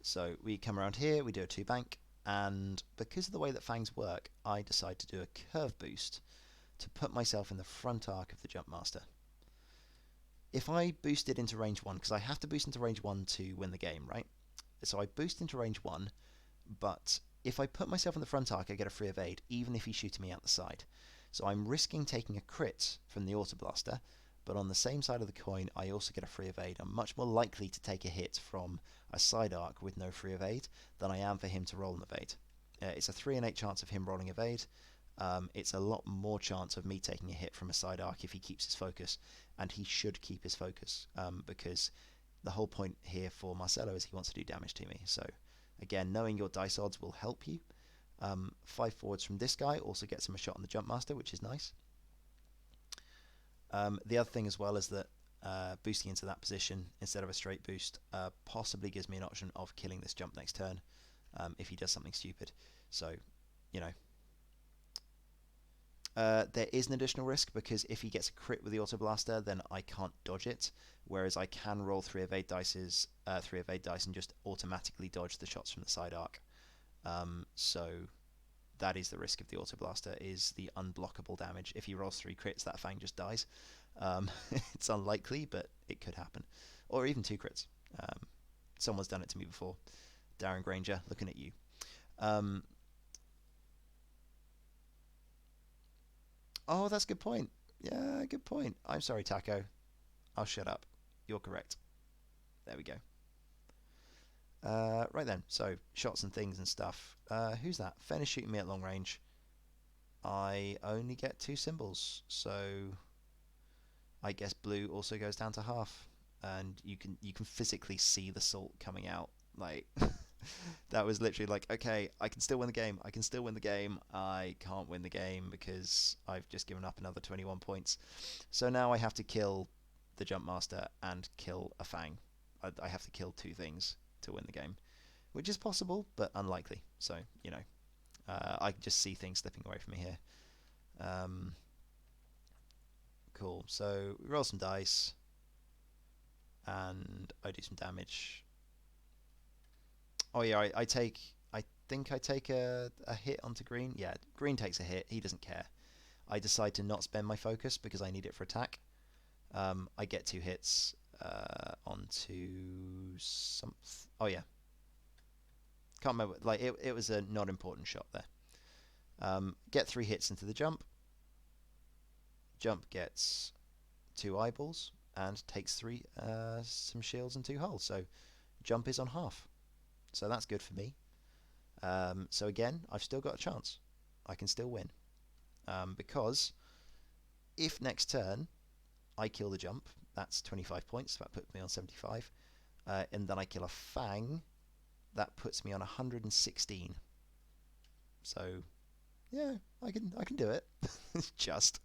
Speaker 1: So we come around here, we do a 2 bank, and because of the way that Fangs work, I decide to do a curve boost to put myself in the front arc of the Jump Master. If I boosted into range 1, because I have to boost into range 1 to win the game, right? So I boost into range 1, but if I put myself in the front arc, I get a free evade, even if he's shooting me out the side. So I'm risking taking a crit from the Auto Blaster, but on the same side of the coin, I also get a free evade. I'm much more likely to take a hit from a side arc with no free evade than I am for him to roll an evade. It's a 3 in 8 chance of him rolling evade. It's a lot more chance of me taking a hit from a side arc if he keeps his focus, and he should keep his focus, because the whole point here for Marcelo is he wants to do damage to me. So again, knowing your dice odds will help you. 5 forwards from this guy also gets him a shot on the Jump Master, which is nice. The other thing as well is that boosting into that position instead of a straight boost possibly gives me an option of killing this jump next turn if he does something stupid. So, you know, there is an additional risk because if he gets a crit with the Auto Blaster, then I can't dodge it, whereas I can roll 3 evade dice and just automatically dodge the shots from the side arc. So that is the risk of the Auto Blaster, is the unblockable damage. If he rolls 3 crits, that Fang just dies. It's unlikely, but it could happen. Or even 2 crits. Someone's done it to me before. Darren Granger, looking at you. Oh, that's a good point. Yeah, good point. I'm sorry, Taco. I'll shut up. You're correct. There we go. Right then, so shots and things and stuff. Who's that? Fen is shooting me at long range. I only get 2 symbols, so I guess blue also goes down to half, and you can physically see the salt coming out. Like that was literally like, okay, I can still win the game. I can still win the game. I can't win the game because I've just given up another 21 points. So now I have to kill the Jump Master and kill a Fang. I have to kill 2 things to win the game, which is possible but unlikely. So, you know, I can just see things slipping away from me here. Cool. So we roll some dice and I do some damage. Oh yeah, I think I take a hit onto green. Yeah, green takes a hit. He doesn't care. I decide to not spend my focus because I need it for attack. I get 2 hits onto some. Oh yeah, can't remember. Like it was a not important shot there. Get 3 hits into the jump. Jump gets 2 eyeballs and takes 3 some shields and 2 hulls. So jump is on half. So that's good for me. So again, I've still got a chance. I can still win. Because if next turn I kill the jump, that's 25 points. That puts me on 75. And then I kill a Fang, that puts me on 116. So yeah, I can do it. Just.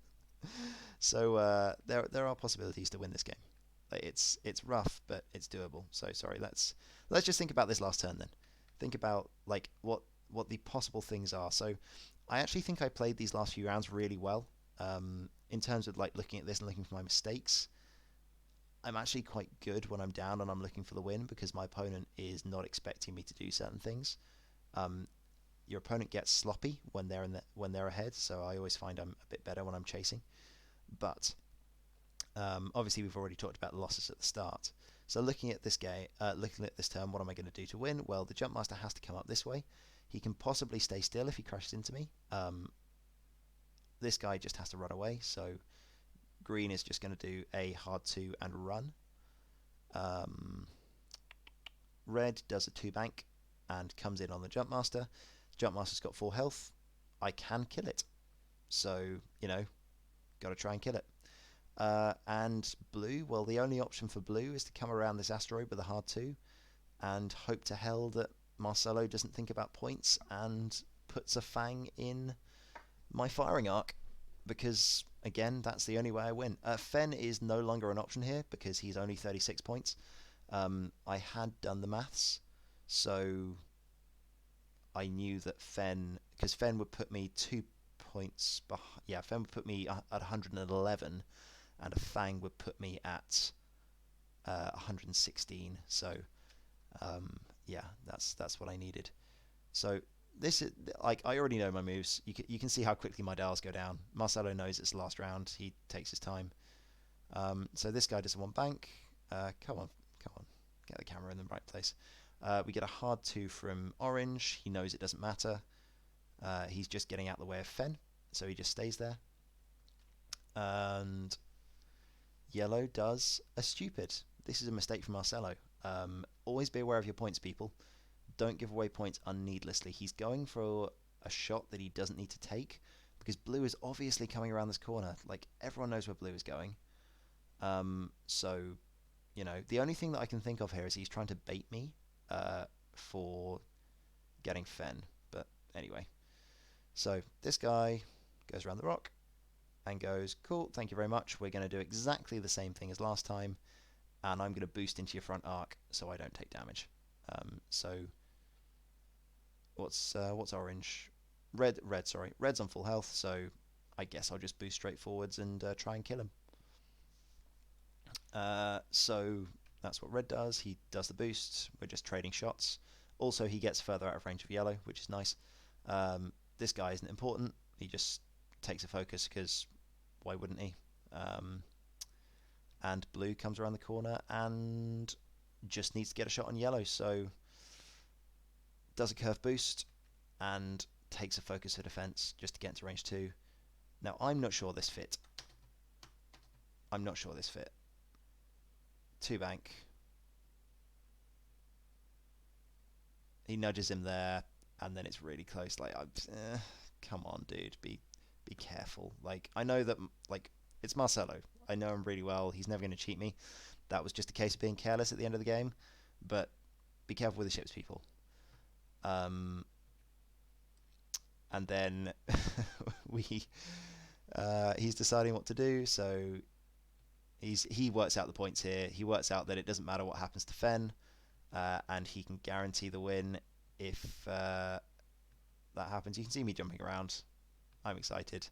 Speaker 1: So there are possibilities to win this game. It's rough, but it's doable. So sorry, let's just think about this last turn then. Think about like what the possible things are. So I actually think I played these last few rounds really well. In terms of like looking at this and looking for my mistakes, I'm actually quite good when I'm down and I'm looking for the win because my opponent is not expecting me to do certain things. Your opponent gets sloppy when they're ahead, so I always find I'm a bit better when I'm chasing. But obviously we've already talked about the losses at the start. So looking at this game, looking at this turn, what am I going to do to win? Well, the Jump Master has to come up this way. He can possibly stay still if he crashes into me. This guy just has to run away, so green is just going to do a hard 2 and run. Red does a 2 bank and comes in on the Jump Master. Jump Master's got 4 health. I can kill it. So, you know, got to try and kill it. And blue, well, the only option for blue is to come around this asteroid with a hard 2 and hope to hell that Marcelo doesn't think about points and puts a Fang in my firing arc, because again, that's the only way I win. Fen is no longer an option here because he's only 36 points. I had done the maths, so I knew that because Fen would put me 2 points behind. Yeah, Fen would put me at 111, and a Fang would put me at 116. So yeah, that's what I needed. So this is like, I already know my moves. You can see how quickly my dials go down. Marcelo knows it's the last round. He takes his time. So this guy doesn't want bank. Come on, get the camera in the right place. We get a hard 2 from orange. He knows it doesn't matter. He's just getting out of the way of Fen, so he just stays there. And yellow does a stupid. This is a mistake from Marcelo. Always be aware of your points, people. Don't give away points unneedlessly. He's going for a shot that he doesn't need to take because blue is obviously coming around this corner. Like, everyone knows where blue is going. So, you know, the only thing that I can think of here is he's trying to bait me for getting Fen. But anyway. So this guy goes around the rock and goes, cool, thank you very much. We're going to do exactly the same thing as last time. And I'm going to boost into your front arc so I don't take damage. So what's orange? Red, sorry. Red's on full health, so I guess I'll just boost straight forwards and try and kill him. So that's what red does. He does the boost. We're just trading shots. Also, he gets further out of range of yellow, which is nice. This guy isn't important. He just takes a focus because why wouldn't he? And blue comes around the corner and just needs to get a shot on yellow. So does a curve boost and takes a focus for defense just to get into range 2. Now, I'm not sure this fit. 2 bank. He nudges him there, and then it's really close. Like, come on, dude, be careful. Like, I know that, like, it's Marcelo. I know him really well. He's never going to cheat me. That was just a case of being careless at the end of the game. But be careful with the ships, people. And then he's deciding what to do. So he works out the points here. He works out that it doesn't matter what happens to Fen. And he can guarantee the win if that happens. You can see me jumping around. I'm excited.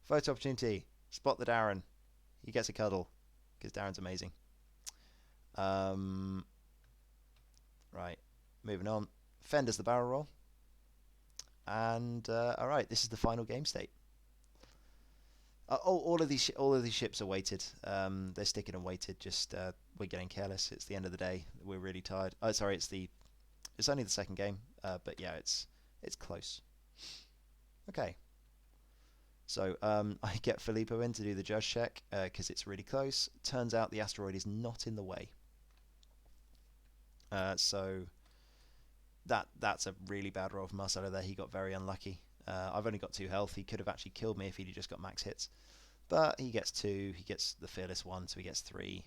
Speaker 1: Photo opportunity. Spot the Darren. He gets a cuddle because Darren's amazing. Right. Moving on. Fen does the barrel roll. And all right, this is the final game state. All of these ships are weighted. They're sticking and weighted. Just we're getting careless. It's the end of the day. We're really tired. Oh, sorry. It's only the second game. But yeah, it's close. Okay. So I get Filippo in to do the judge check because it's really close. Turns out the asteroid is not in the way. So that's a really bad roll from Marcelo there. He got very unlucky. I've only got 2 health. He could have actually killed me if he'd just got max hits. But he gets 2. He gets the fearless 1, so he gets 3.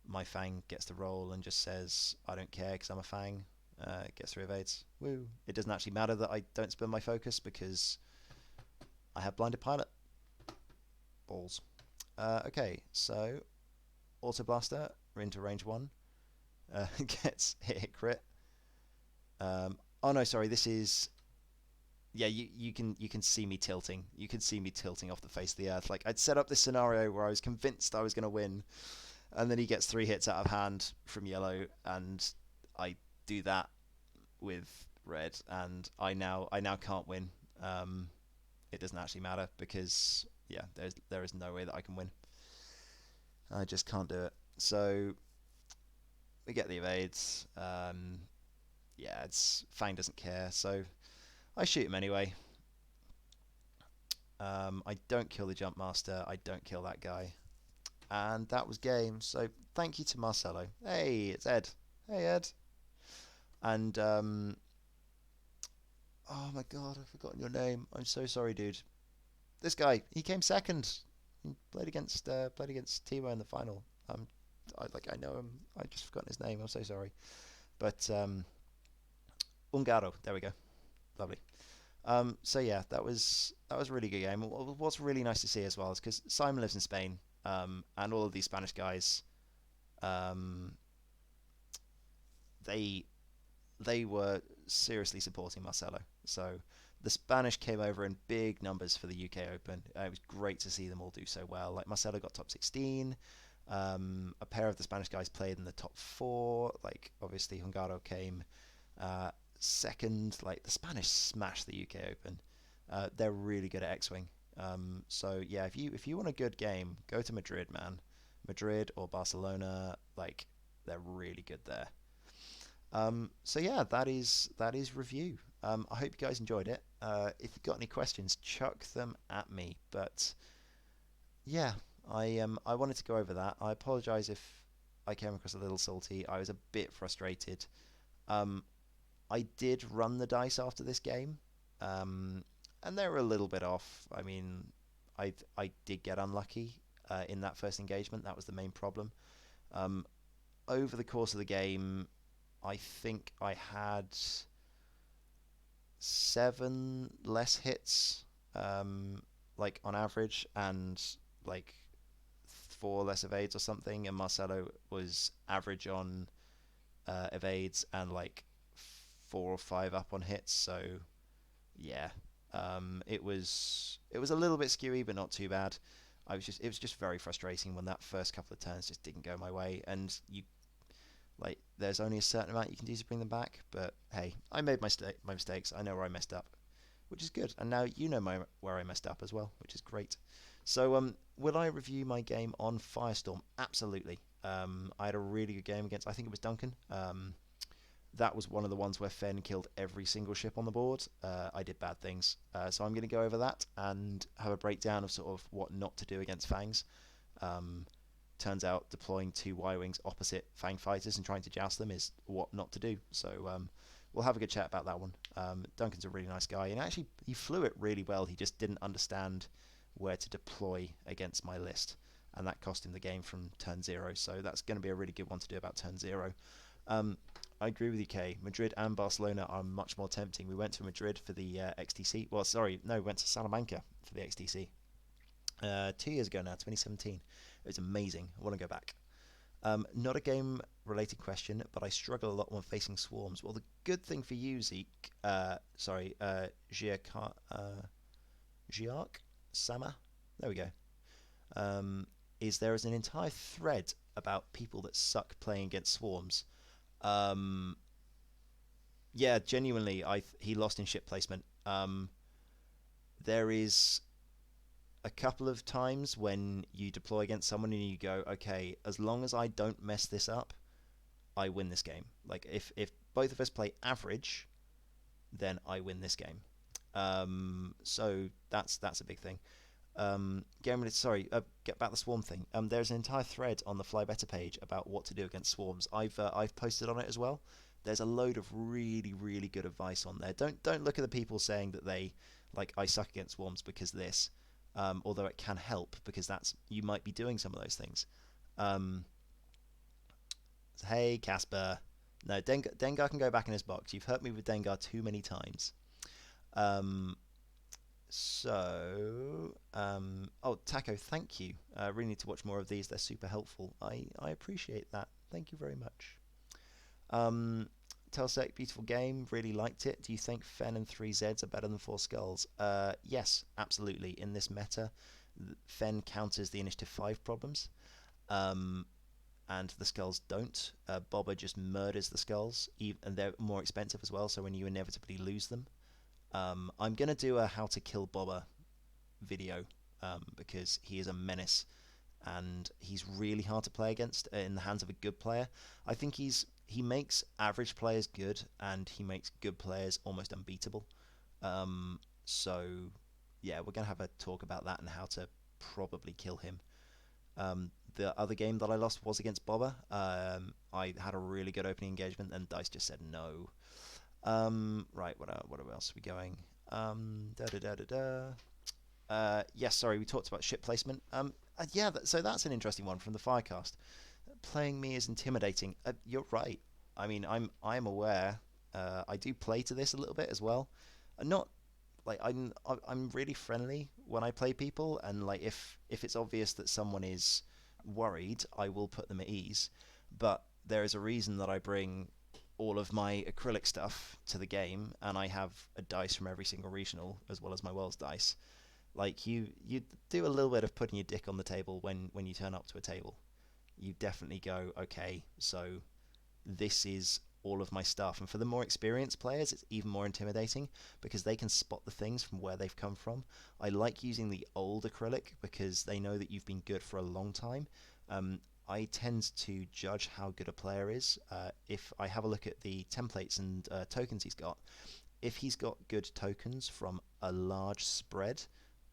Speaker 1: My Fang gets the roll and just says, I don't care because I'm a Fang. Gets 3 evades. Woo. It doesn't actually matter that I don't spend my focus because I have blinded pilot. Balls. Okay, so Auto Blaster, we're into range 1. Gets hit crit. Oh no, sorry, this is... Yeah, you can see me tilting. You can see me tilting off the face of the earth. Like, I'd set up this scenario where I was convinced I was going to win, and then he gets 3 hits out of hand from yellow, and I do that with red, and I now can't win. It doesn't actually matter because yeah, there is no way that I can win. I just can't do it. So we get the evades. Yeah, Fang doesn't care, so I shoot him anyway. I don't kill the jump master. I don't kill that guy. And that was game. So thank you to Marcelo. Hey, it's Ed. Hey, Ed. And oh my god, I've forgotten your name. I'm so sorry, dude. This guy, he came second. He played against Timo in the final. I know him. I just forgotten his name. I'm so sorry. But Ungaro. There we go. Lovely. So yeah, that was a really good game. What's really nice to see as well is because Simon lives in Spain, and all of these Spanish guys, they were seriously supporting Marcelo. So the Spanish came over in big numbers for the UK Open. It was great to see them all do so well. Like Marcelo got top 16. A pair of the Spanish guys played in the top 4. Like obviously Hungaro came second. Like the Spanish smashed the UK Open. They're really good at X-Wing. So yeah, if you want a good game, go to Madrid, man. Madrid or Barcelona, like they're really good there. So yeah, that is review. I hope you guys enjoyed it. If you've got any questions, chuck them at me. But yeah, I wanted to go over that. I apologise if I came across a little salty. I was a bit frustrated. Um, I did run the dice after this game, um, and they were a little bit off. I mean, I did get unlucky in that first engagement. That was the main problem. Um, Over the course of the game, I think I had 7 less hits, um, like on average, and like 4 less evades or something. And Marcelo was average on evades and like 4 or 5 up on hits. So yeah, it was a little bit skewy, but not too bad. It was just very frustrating when that first couple of turns just didn't go my way, and there's only a certain amount you can do to bring them back. But hey, I made my mistakes. I know where I messed up, which is good. And now you know where I messed up as well, which is great. So will I review my game on Firestorm? Absolutely. I had a really good game against, I think it was Duncan. That was one of the ones where Fen killed every single ship on the board. I did bad things. So I'm going to go over that and have a breakdown of sort of what not to do against Fangs. Um, Turns out deploying 2 Y-Wings opposite Fang fighters and trying to joust them is what not to do. So we'll have a good chat about that one. Duncan's a really nice guy, and actually he flew it really well. He just didn't understand where to deploy against my list, and that cost him the game from turn 0. So that's going to be a really good one to do about turn 0. I agree with you, Kay. Madrid and Barcelona are much more tempting. We went to Madrid for the XTC. Well, sorry, no, we went to Salamanca for the XTC 2 years ago now, 2017. It was amazing. I want to go back. Not a game-related question, but I struggle a lot when facing swarms. Well, the good thing for you, Zeke, Giark, Sama, there we go, is there is an entire thread about people that suck playing against swarms. Um, yeah, genuinely, he lost in ship placement. There is a couple of times when you deploy against someone and you go, okay, as long as I don't mess this up, I win this game. Like if both of us play average, then I win this game. So that's a big thing. Get back the swarm thing. There's an entire thread on the Fly Better page about what to do against swarms. I've posted on it as well. There's a load of really really good advice on there. Don't look at the people saying that they like I suck against swarms because this. Although it can help because you might be doing some of those things. Hey Casper, no Dengar can go back in his box. You've hurt me with Dengar too many times. Um, oh Taco, thank you. Really need to watch more of these. They're super helpful. I appreciate that. Thank you very much. Um, Telsec, beautiful game. Really liked it. Do you think Fen and 3Zs are better than 4 Skulls? Yes, absolutely. In this meta, Fen counters the initiative 5 problems, and the Skulls don't. Bobber just murders the Skulls, and they're more expensive as well, so when you inevitably lose them. I'm going to do a how to kill Bobber video, because he is a menace, and he's really hard to play against in the hands of a good player. I think he makes average players good, and he makes good players almost unbeatable. So yeah, we're gonna have a talk about that and how to probably kill him. The other game that I lost was against Bobber. I had a really good opening engagement, and Dice just said no. Right, what else are we going? Yes, sorry, we talked about ship placement. Yeah, so that's an interesting one from the Firecast. Playing me is intimidating. You're right. I mean, I'm aware. I do play to this a little bit as well. Not like I'm really friendly when I play people, and like if it's obvious that someone is worried, I will put them at ease. But there is a reason that I bring all of my acrylic stuff to the game, and I have a dice from every single regional as well as my world's dice. Like you do a little bit of putting your dick on the table when you turn up to a table. You definitely go, okay, so this is all of my stuff. And for the more experienced players, it's even more intimidating because they can spot the things from where they've come from. I like using the old acrylic because they know that you've been good for a long time. I tend to judge how good a player is if I have a look at the templates and tokens he's got. If he's got good tokens from a large spread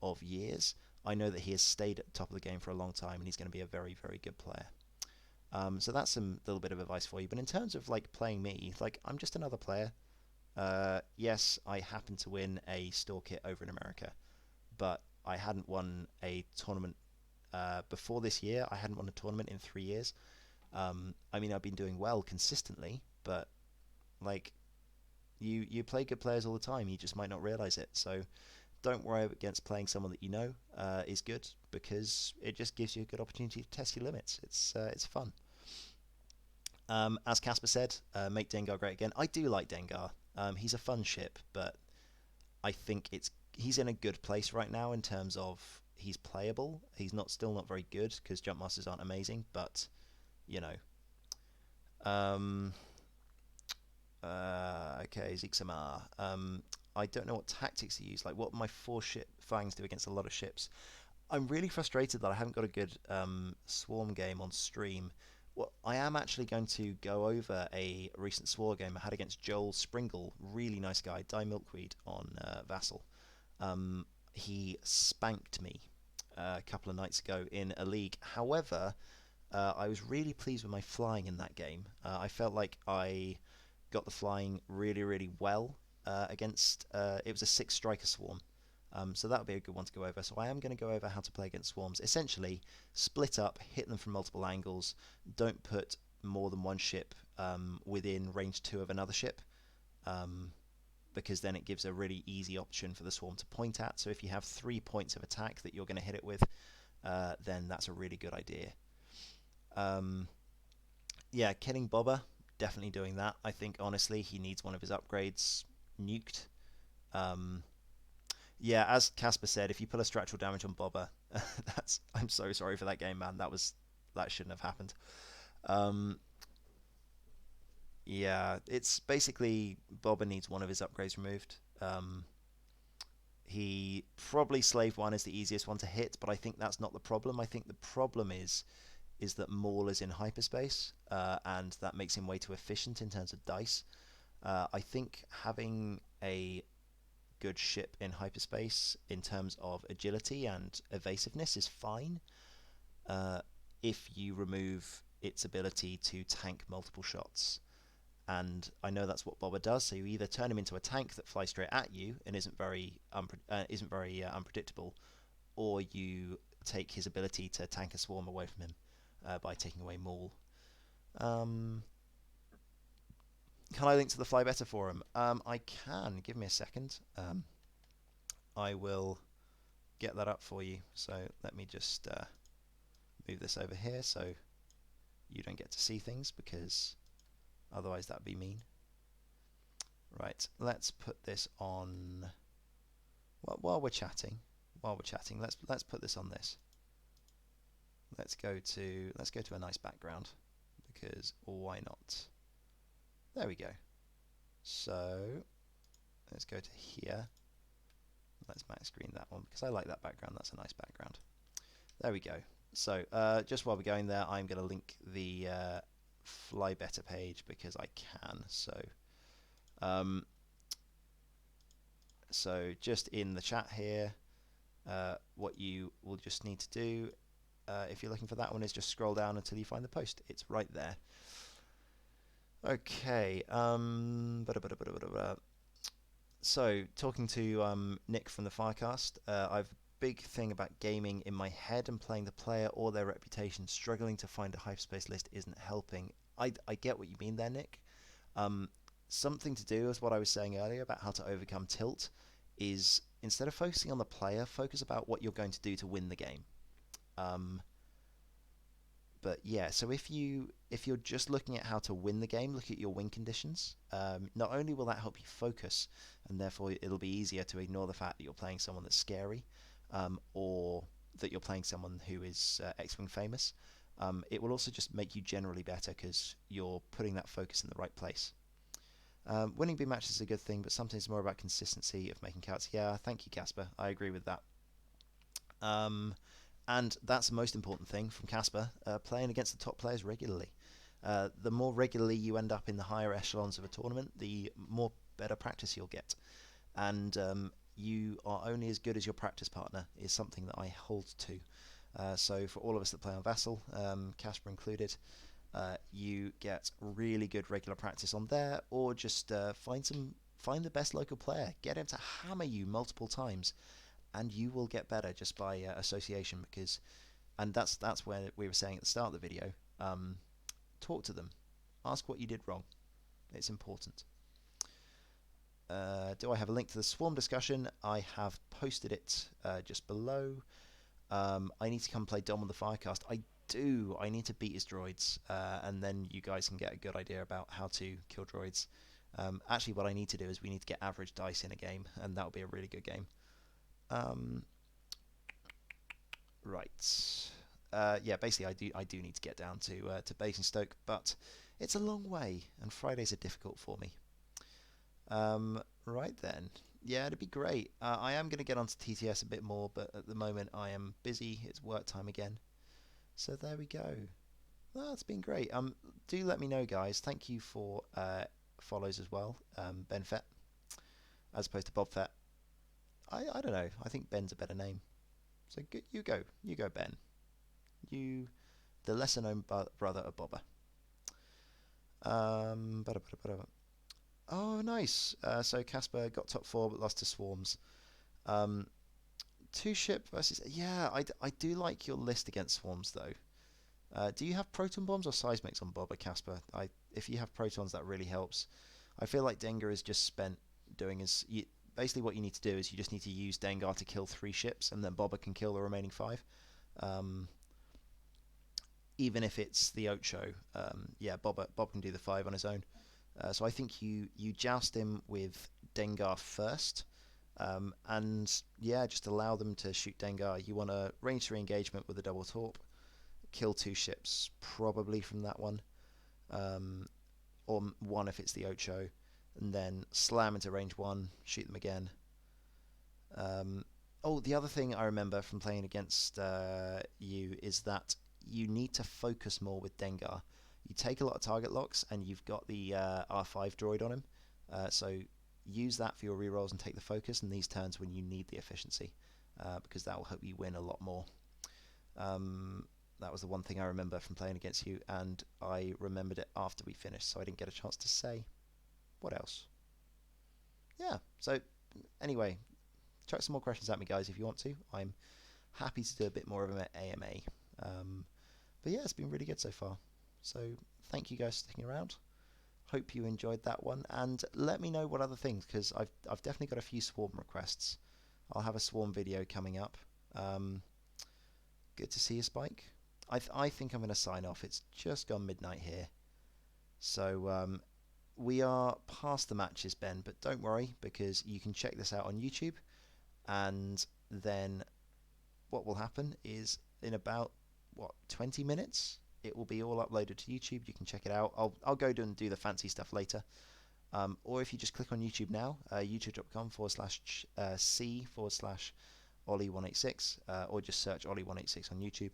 Speaker 1: of years, I know that he has stayed at the top of the game for a long time and he's going to be a very, very good player. So that's some little bit of advice for you. But in terms of like playing me, like I'm just another player. Yes, I happened to win a store kit over in America, but I hadn't won a tournament before this year. I hadn't won a tournament in 3 years. I mean, I've been doing well consistently, but like you play good players all the time. You just might not realize it. So don't worry against playing someone that you know is good because it just gives you a good opportunity to test your limits. It's fun. As Casper said, make Dengar great again. I do like Dengar. He's a fun ship, but I think he's in a good place right now in terms of he's playable. He's still not very good because jump masters aren't amazing, but you know. Okay, Zixamar. I don't know what tactics he use. Like, what my 4-ship fangs do against a lot of ships. I'm really frustrated that I haven't got a good swarm game on stream. Well, I am actually going to go over a recent swarm game I had against Joel Springle, really nice guy, Die Milkweed on Vassal. He spanked me a couple of nights ago in a league. However, I was really pleased with my flying in that game. I felt like I got the flying really, really well against. It was a 6-striker swarm. So that would be a good one to go over. So I am going to go over how to play against swarms. Essentially, split up, hit them from multiple angles. Don't put more than one ship within range 2 of another ship, because then it gives a really easy option for the swarm to point at. So if you have 3 points of attack that you're going to hit it with, then that's a really good idea. Yeah, killing Bobber, definitely doing that. I think, honestly, he needs one of his upgrades nuked. Yeah, as Casper said, if you pull a structural damage on Bobber, I'm so sorry for that game, man. That shouldn't have happened. Yeah, it's basically Bobber needs one of his upgrades removed. He probably Slave 1 is the easiest one to hit, but I think that's not the problem. I think the problem is that Maul is in hyperspace, and that makes him way too efficient in terms of dice. I think having a good ship in hyperspace in terms of agility and evasiveness is fine if you remove its ability to tank multiple shots. And I know that's what Bobber does. So you either turn him into a tank that flies straight at you and isn't very unpredictable, or you take his ability to tank a swarm away from him by taking away Maul. Can I link to the Fly Better forum? I can. Give me a second. I will get that up for you. So let me just move this over here so you don't get to see things, because otherwise that would be mean. Right, let's put this on. While we're chatting, let's put this on this. Let's go to a nice background, because why not? There we go. So let's go to here. Let's max screen that one because I like that background. That's a nice background. There we go. So just while we're going there, I'm going to link the Fly Better page because I can. So just in the chat here, what you will just need to do if you're looking for that one is just scroll down until you find the post. It's right there. Okay. So talking to Nick from the Firecast, I've a big thing about gaming in my head and playing the player or their reputation. Struggling to find a hyperspace list isn't helping. I get what you mean there, Nick. Something to do with what I was saying earlier about how to overcome tilt is, instead of focusing on the player, focus about what you're going to do to win the game. But yeah, so if you're just looking at how to win the game, look at your win conditions. Not only will that help you focus, and therefore it'll be easier to ignore the fact that you're playing someone that's scary, or that you're playing someone who is X-Wing famous. It will also just make you generally better because you're putting that focus in the right place. Winning big matches is a good thing, but sometimes it's more about consistency of making counts. Yeah, thank you, Casper. I agree with that. And that's the most important thing from Casper, playing against the top players regularly. The more regularly you end up in the higher echelons of a tournament, the more better practice you'll get. And you are only as good as your practice partner is something that I hold to. So for all of us that play on Vassal, Casper included, you get really good regular practice on there, or just find the best local player, get him to hammer you multiple times, and you will get better just by association. And that's where we were saying at the start of the video. Talk to them, ask what you did wrong. It's important. Do I have a link to the Swarm discussion? I have posted it just below. I need to come play Dom on the Firecast. I do. I need to beat his droids, and then you guys can get a good idea about how to kill droids. Actually, what I need to do is we need to get average dice in a game, and that'll be a really good game. Right. Yeah, basically, I do need to get down to Basingstoke, but it's a long way, and Fridays are difficult for me. Right then. Yeah, it'd be great. I am going to get onto TTS a bit more, but at the moment I am busy. It's work time again. So there we go. Well, it's been great. Do let me know, guys. Thank you for follows as well. Ben Fett, as opposed to Bob Fett. I don't know. I think Ben's a better name. So you go, Ben. You, the lesser known brother of Bobber. Oh, nice. So Casper got top 4 but lost to Swarms. 2 ship versus... Yeah, I do like your list against Swarms, though. Do you have proton bombs or seismics on Bob or Casper? If you have protons, that really helps. I feel like Dengar is just spent doing his... Basically, what you need to do is you just need to use Dengar to kill 3 ships, and then Bobber can kill the remaining 5. Even if it's the Ocho, yeah, Bob can do the 5 on his own. So I think you joust him with Dengar first, and yeah, just allow them to shoot Dengar. You want a range 3 engagement with a double torp, kill 2 ships probably from that one, or 1 if it's the Ocho, and then slam into range 1, shoot them again. Oh, the other thing I remember from playing against you is that you need to focus more with Dengar. You take a lot of target locks, and you've got the R5 droid on him, so use that for your rerolls and take the focus in these turns when you need the efficiency, because that will help you win a lot more. That was the one thing I remember from playing against you, and I remembered it after we finished, so I didn't get a chance to say. What else? Yeah, so anyway, chuck some more questions at me, guys, if you want to. I'm happy to do a bit more of an AMA. But yeah, it's been really good so far. So thank you guys for sticking around. Hope you enjoyed that one, and let me know what other things, because I've definitely got a few Swarm requests. I'll have a Swarm video coming up. Good to see you, Spike. I think I'm going to sign off. It's just gone midnight here. So we are past the matches, Ben, but don't worry, because you can check this out on YouTube, and then what will happen is in about 20 minutes it will be all uploaded to YouTube. You can check it out. I'll go and do the fancy stuff later, or if you just click on YouTube now, youtube.com/c/Oli186, or just search Oli186 on YouTube,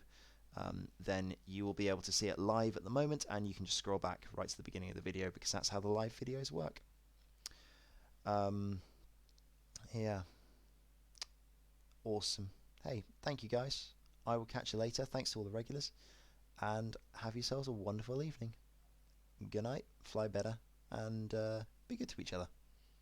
Speaker 1: then you will be able to see it live at the moment, and you can just scroll back right to the beginning of the video, because that's how the live videos work. Yeah, awesome. Hey, thank you guys. I will catch you later. Thanks to all the regulars, and have yourselves a wonderful evening. Good night, fly better, and be good to each other.